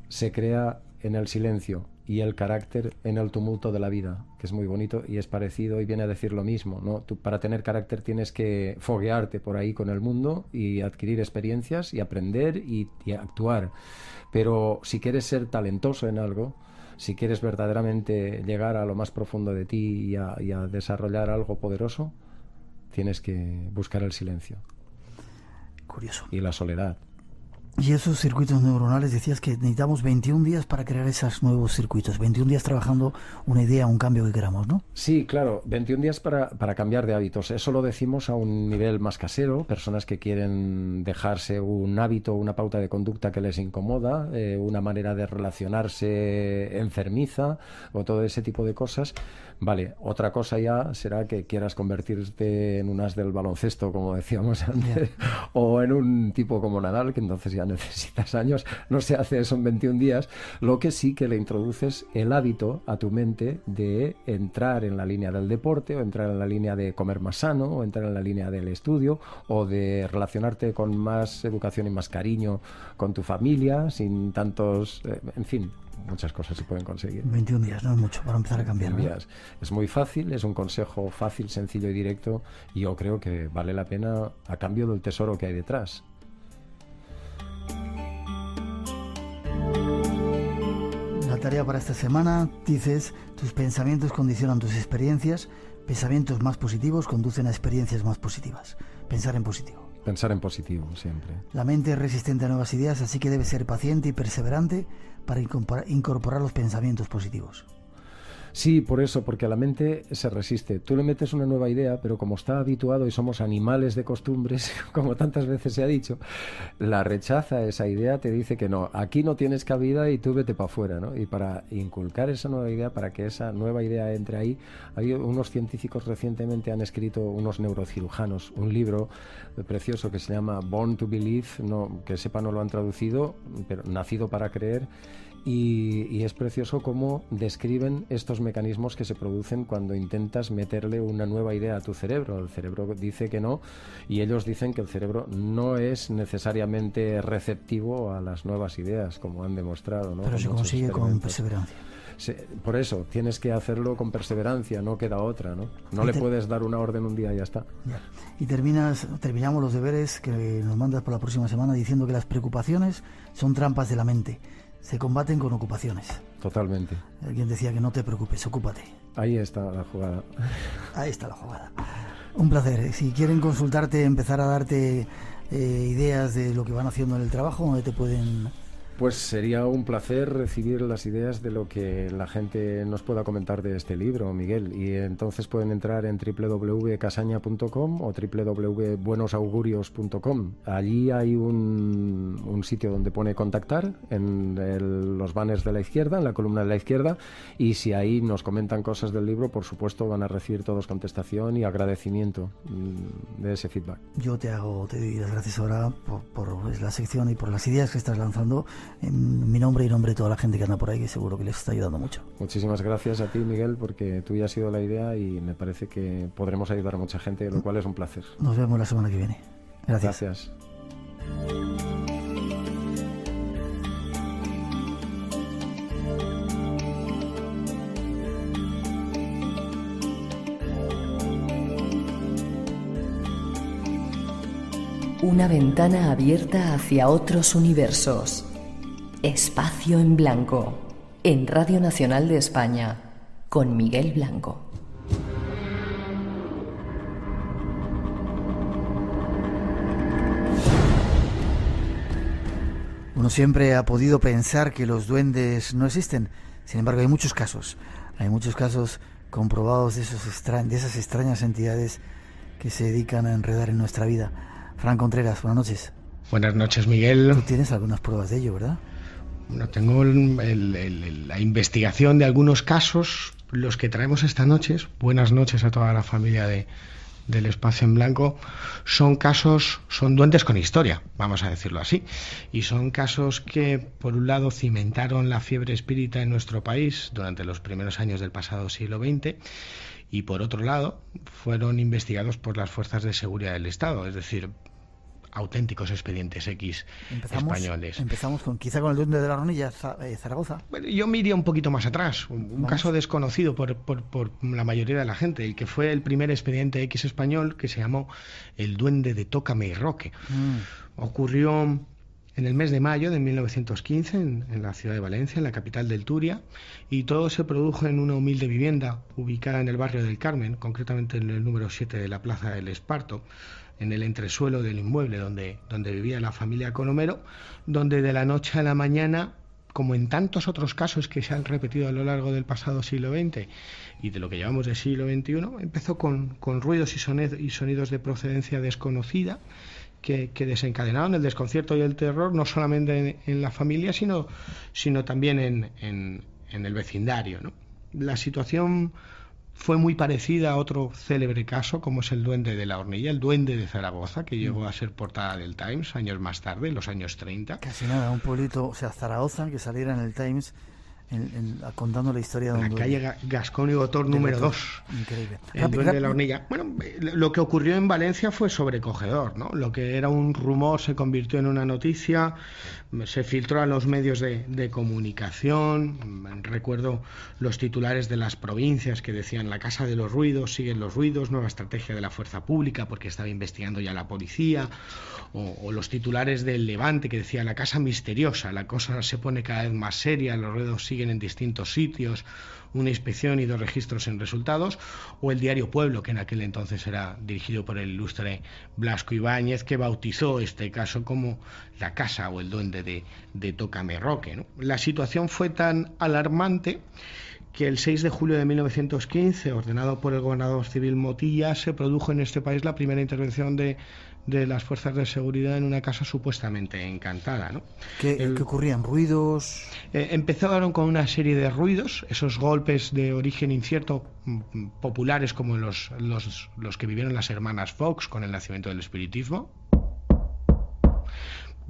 se crea en el silencio y el carácter en el tumulto de la vida, que es muy bonito y es parecido y viene a decir lo mismo, ¿no? Tú para tener carácter tienes que foguearte por ahí con el mundo y adquirir experiencias y aprender y actuar. Pero si quieres ser talentoso en algo, si quieres verdaderamente llegar a lo más profundo de ti y a desarrollar algo poderoso, tienes que buscar el silencio. Curioso. Y la soledad. Y esos circuitos neuronales, decías que necesitamos 21 días para crear esos nuevos circuitos, 21 días trabajando una idea, un cambio que queramos, ¿no? Sí, claro, 21 días para cambiar de hábitos. Eso lo decimos a un nivel más casero, personas que quieren dejarse un hábito, una pauta de conducta que les incomoda, una manera de relacionarse enfermiza o todo ese tipo de cosas. Vale, otra cosa ya será que quieras convertirte en un as del baloncesto, como decíamos antes, o en un tipo como Nadal, que entonces ya necesitas años. No se hace eso en 21 días. Lo que sí que le introduces el hábito a tu mente de entrar en la línea del deporte, o entrar en la línea de comer más sano, o entrar en la línea del estudio, o de relacionarte con más educación y más cariño con tu familia, sin tantos... en fin, muchas cosas se pueden conseguir. 21 días, no es mucho para empezar a cambiar, ¿no? Días. Es muy fácil, es un consejo fácil, sencillo y directo, y yo creo que vale la pena a cambio del tesoro que hay detrás. La tarea para esta semana, dices, tus pensamientos condicionan tus experiencias, Pensamientos más positivos conducen a experiencias más positivas. Pensar en positivo. Pensar en positivo, siempre. La mente es resistente a nuevas ideas, así que debe ser paciente y perseverante para incorporar los pensamientos positivos. Sí, por eso, porque a la mente se resiste. Tú le metes una nueva idea, pero como está habituado y somos animales de costumbres, como tantas veces se ha dicho, la rechaza esa idea, te dice que no, aquí no tienes cabida y tú vete para afuera, ¿no? Y para inculcar esa nueva idea, para que esa nueva idea entre ahí, hay unos científicos recientemente han escrito, unos neurocirujanos, un libro precioso que se llama Born to Believe, no, que sepa no lo han traducido, pero Nacido para creer. Y es precioso cómo describen estos mecanismos que se producen cuando intentas meterle una nueva idea a tu cerebro. El cerebro dice que no, y ellos dicen que el cerebro no es necesariamente receptivo a las nuevas ideas, como han demostrado, ¿no? Pero se consigue con perseverancia. Por eso, tienes que hacerlo con perseverancia, no queda otra, ¿no? No le puedes dar una orden un día y ya está. Ya. Y terminamos los deberes que nos mandas por la próxima semana diciendo que las preocupaciones son trampas de la mente. Se combaten con ocupaciones. Totalmente. Alguien decía que no te preocupes, ocúpate. Ahí está la jugada. Ahí está la jugada. Un placer. Si quieren consultarte, empezar a darte ideas de lo que van haciendo en el trabajo, ¿dónde te pueden...? Pues sería un placer recibir las ideas de lo que la gente nos pueda comentar de este libro, Miguel. Y entonces pueden entrar en www.casaña.com o www.buenosaugurios.com. Allí hay un sitio donde pone contactar en los banners de la izquierda, en la columna de la izquierda. Y si ahí nos comentan cosas del libro, por supuesto van a recibir todos contestación y agradecimiento de ese feedback. Yo te doy las gracias ahora por la sección y por las ideas que estás lanzando. En mi nombre y nombre de toda la gente que anda por ahí, que seguro que les está ayudando mucho. Muchísimas gracias a ti, Miguel, porque tú ya has sido la idea y me parece que podremos ayudar a mucha gente, lo cual es un placer. Nos vemos la semana que viene. Gracias. Gracias. Una ventana abierta hacia otros universos. Espacio en Blanco, en Radio Nacional de España, con Miguel Blanco. Uno siempre ha podido pensar que los duendes no existen. Sin embargo, hay muchos casos comprobados de esas extrañas entidades que se dedican a enredar en nuestra vida. Fran Contreras, buenas noches. Buenas noches, Miguel. Tú tienes algunas pruebas de ello, ¿verdad? Bueno, tengo la investigación de algunos casos, los que traemos esta noche. Buenas noches a toda la familia del Espacio en Blanco. Son duendes con historia, vamos a decirlo así. Y son casos que, por un lado, cimentaron la fiebre espírita en nuestro país durante los primeros años del pasado siglo XX. Y, por otro lado, fueron investigados por las fuerzas de seguridad del Estado, es decir, auténticos expedientes X españoles. Empezamos quizá con el duende de la Hornilla, Zaragoza. Bueno, yo me iría un poquito más atrás, un caso desconocido por la mayoría de la gente, el que fue el primer expediente X español, que se llamó el duende de Tócame y Roque. Ocurrió en el mes de mayo de 1915 en la ciudad de Valencia, en la capital del Turia, y todo se produjo en una humilde vivienda ubicada en el barrio del Carmen, concretamente en el número 7 de la Plaza del Esparto, en el entresuelo del inmueble donde vivía la familia Colomero, donde de la noche a la mañana, como en tantos otros casos que se han repetido a lo largo del pasado siglo XX y de lo que llevamos del siglo XXI, empezó con ruidos y sonidos de procedencia desconocida que desencadenaron el desconcierto y el terror no solamente en la familia, sino también en el vecindario, ¿no? La situación fue muy parecida a otro célebre caso, como es el duende de la Hornilla, el duende de Zaragoza, que llegó a ser portada del Times años más tarde, en los años 30. Casi nada, un pueblito, Zaragoza, que saliera en el Times contando la historia de la calle Gascón y Gotor número 2. Increíble. El duende de la Hornilla. Bueno, lo que ocurrió en Valencia fue sobrecogedor, ¿no? Lo que era un rumor se convirtió en una noticia, se filtró a los medios de comunicación. Recuerdo los titulares de las provincias que decían: la casa de los ruidos, siguen los ruidos, nueva estrategia de la fuerza pública porque estaba investigando ya la policía, o los titulares del Levante que decían: la casa misteriosa, la cosa se pone cada vez más seria, los ruidos siguen siguen en distintos sitios, una inspección y 2 registros en resultados, o el diario Pueblo, que en aquel entonces era dirigido por el ilustre Blasco Ibáñez, que bautizó este caso como la casa o el duende de Tócame Roque, ¿no? La situación fue tan alarmante que el 6 de julio de 1915, ordenado por el gobernador civil Motilla, se produjo en este país la primera intervención de las fuerzas de seguridad en una casa supuestamente encantada, ¿no? ¿Qué ocurrían? ¿Ruidos? Empezaron con una serie de ruidos, esos golpes de origen incierto, populares como los que vivieron las hermanas Fox con el nacimiento del espiritismo.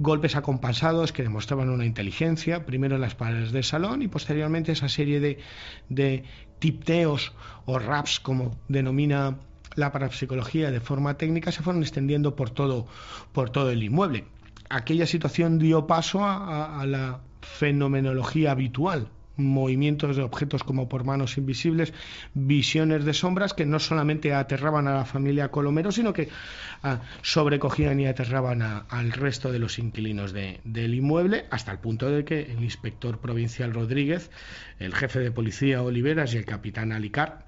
Golpes acompasados que demostraban una inteligencia, primero en las paredes del salón y posteriormente esa serie de tipteos o raps, como denomina la parapsicología de forma técnica, se fueron extendiendo por todo el inmueble. Aquella situación dio paso a la fenomenología habitual, movimientos de objetos como por manos invisibles, visiones de sombras que no solamente aterraban a la familia Colomero, sino que sobrecogían y aterraban al resto de los inquilinos del inmueble, hasta el punto de que el inspector provincial Rodríguez, el jefe de policía Oliveras y el capitán Alicar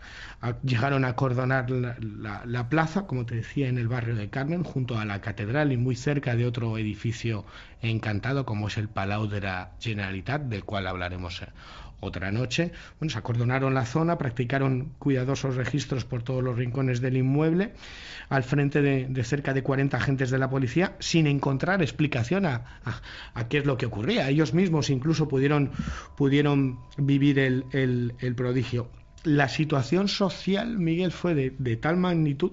llegaron a acordonar la plaza, como te decía, en el barrio de Carmen, junto a la catedral y muy cerca de otro edificio encantado como es el Palau de la Generalitat, del cual hablaremos otra noche. Bueno, se acordonaron la zona, practicaron cuidadosos registros por todos los rincones del inmueble, al frente de cerca de 40 agentes de la policía, sin encontrar explicación a qué es lo que ocurría. Ellos mismos incluso pudieron vivir el prodigio. La situación social, Miguel, fue de tal magnitud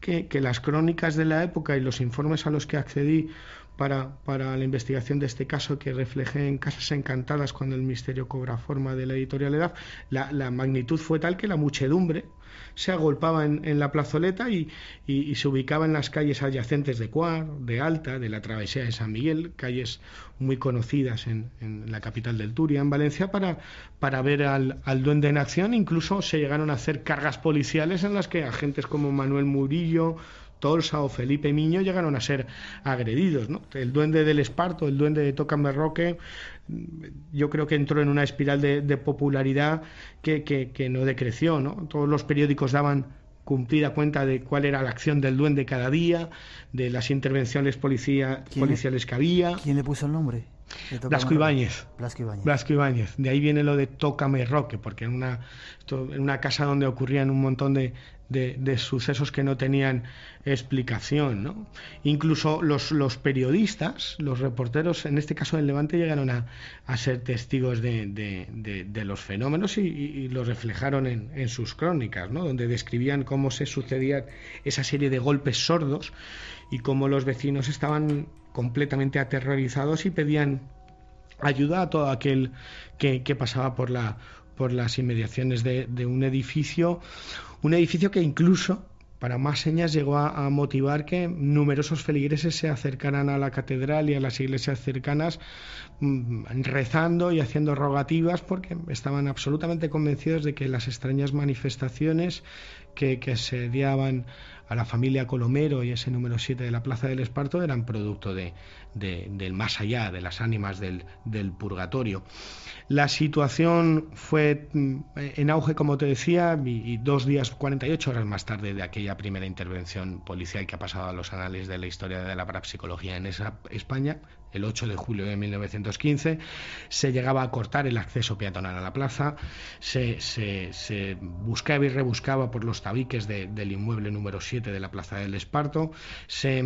que las crónicas de la época y los informes a los que accedí para la investigación de este caso, que reflejé en Casas Encantadas cuando el misterio cobra forma de la editorial EDAF, la magnitud fue tal que la muchedumbre se agolpaba en la plazoleta y se ubicaba en las calles adyacentes de Cuar, de Alta, de la Travesía de San Miguel, calles muy conocidas en la capital del Turia, en Valencia, para ver al duende en acción. Incluso se llegaron a hacer cargas policiales en las que agentes como Manuel Murillo, Tolsa o Felipe Miño llegaron a ser agredidos, ¿no? El duende del Esparto, el duende de Tócame Roque, yo creo que entró en una espiral de popularidad que no decreció, ¿no? Todos los periódicos daban cumplida cuenta de cuál era la acción del duende cada día, de las intervenciones policiales que había. ¿Quién le puso el nombre? Blasco Ibáñez. Blasco Ibáñez. De ahí viene lo de Tócame Roque, porque en una casa donde ocurrían un montón de sucesos que no tenían explicación, ¿no? Incluso los periodistas, los reporteros, en este caso del Levante, llegaron a ser testigos de los fenómenos y lo reflejaron en sus crónicas, ¿no? Donde describían cómo se sucedían esa serie de golpes sordos y cómo los vecinos estaban completamente aterrorizados y pedían ayuda a todo aquel que pasaba por las inmediaciones de un edificio que incluso, para más señas, llegó a motivar que numerosos feligreses se acercaran a la catedral y a las iglesias cercanas, rezando y haciendo rogativas, porque estaban absolutamente convencidos de que las extrañas manifestaciones que asediaban a la familia Colomero y ese número 7 de la Plaza del Esparto eran producto del más allá, de las ánimas del purgatorio. La situación fue en auge, como te decía, y 2 días, 48 horas más tarde de aquella primera intervención policial que ha pasado a los anales de la historia de la parapsicología en España, el 8 de julio de 1915, se llegaba a cortar el acceso peatonal a la plaza, se buscaba y rebuscaba por los tabiques del inmueble número 7 de la Plaza del Esparto, se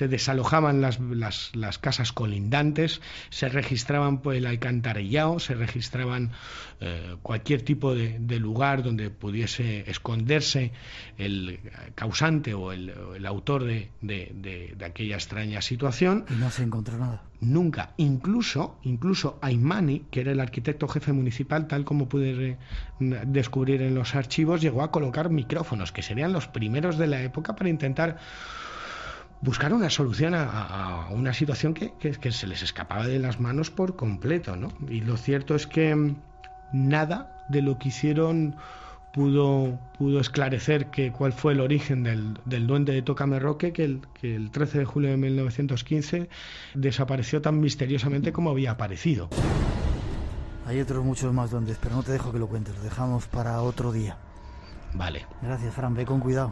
desalojaban las casas colindantes, se registraban por el alcantarillado, se registraban cualquier tipo de lugar donde pudiese esconderse el causante o el autor de aquella extraña situación. Y no se encontró nada. Nunca. Incluso Aymani, que era el arquitecto jefe municipal, tal como pude descubrir en los archivos, llegó a colocar micrófonos, que serían los primeros de la época, para intentar buscar una solución a una situación que se les escapaba de las manos por completo, ¿no? Y lo cierto es que nada de lo que hicieron pudo esclarecer cuál fue el origen del duende de Tócame Roque, que el 13 de julio de 1915 desapareció tan misteriosamente como había aparecido. Hay otros muchos más duendes, pero no te dejo que lo cuentes, lo dejamos para otro día. Vale. Gracias, Fran, ve con cuidado.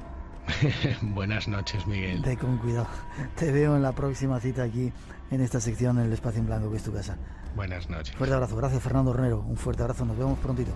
Buenas noches, Miguel. Ve con cuidado. Te veo en la próxima cita aquí, en esta sección, en el Espacio en Blanco, que es tu casa. Buenas noches. Fuerte abrazo. Gracias, Fernando Hornero. Un fuerte abrazo. Nos vemos prontito.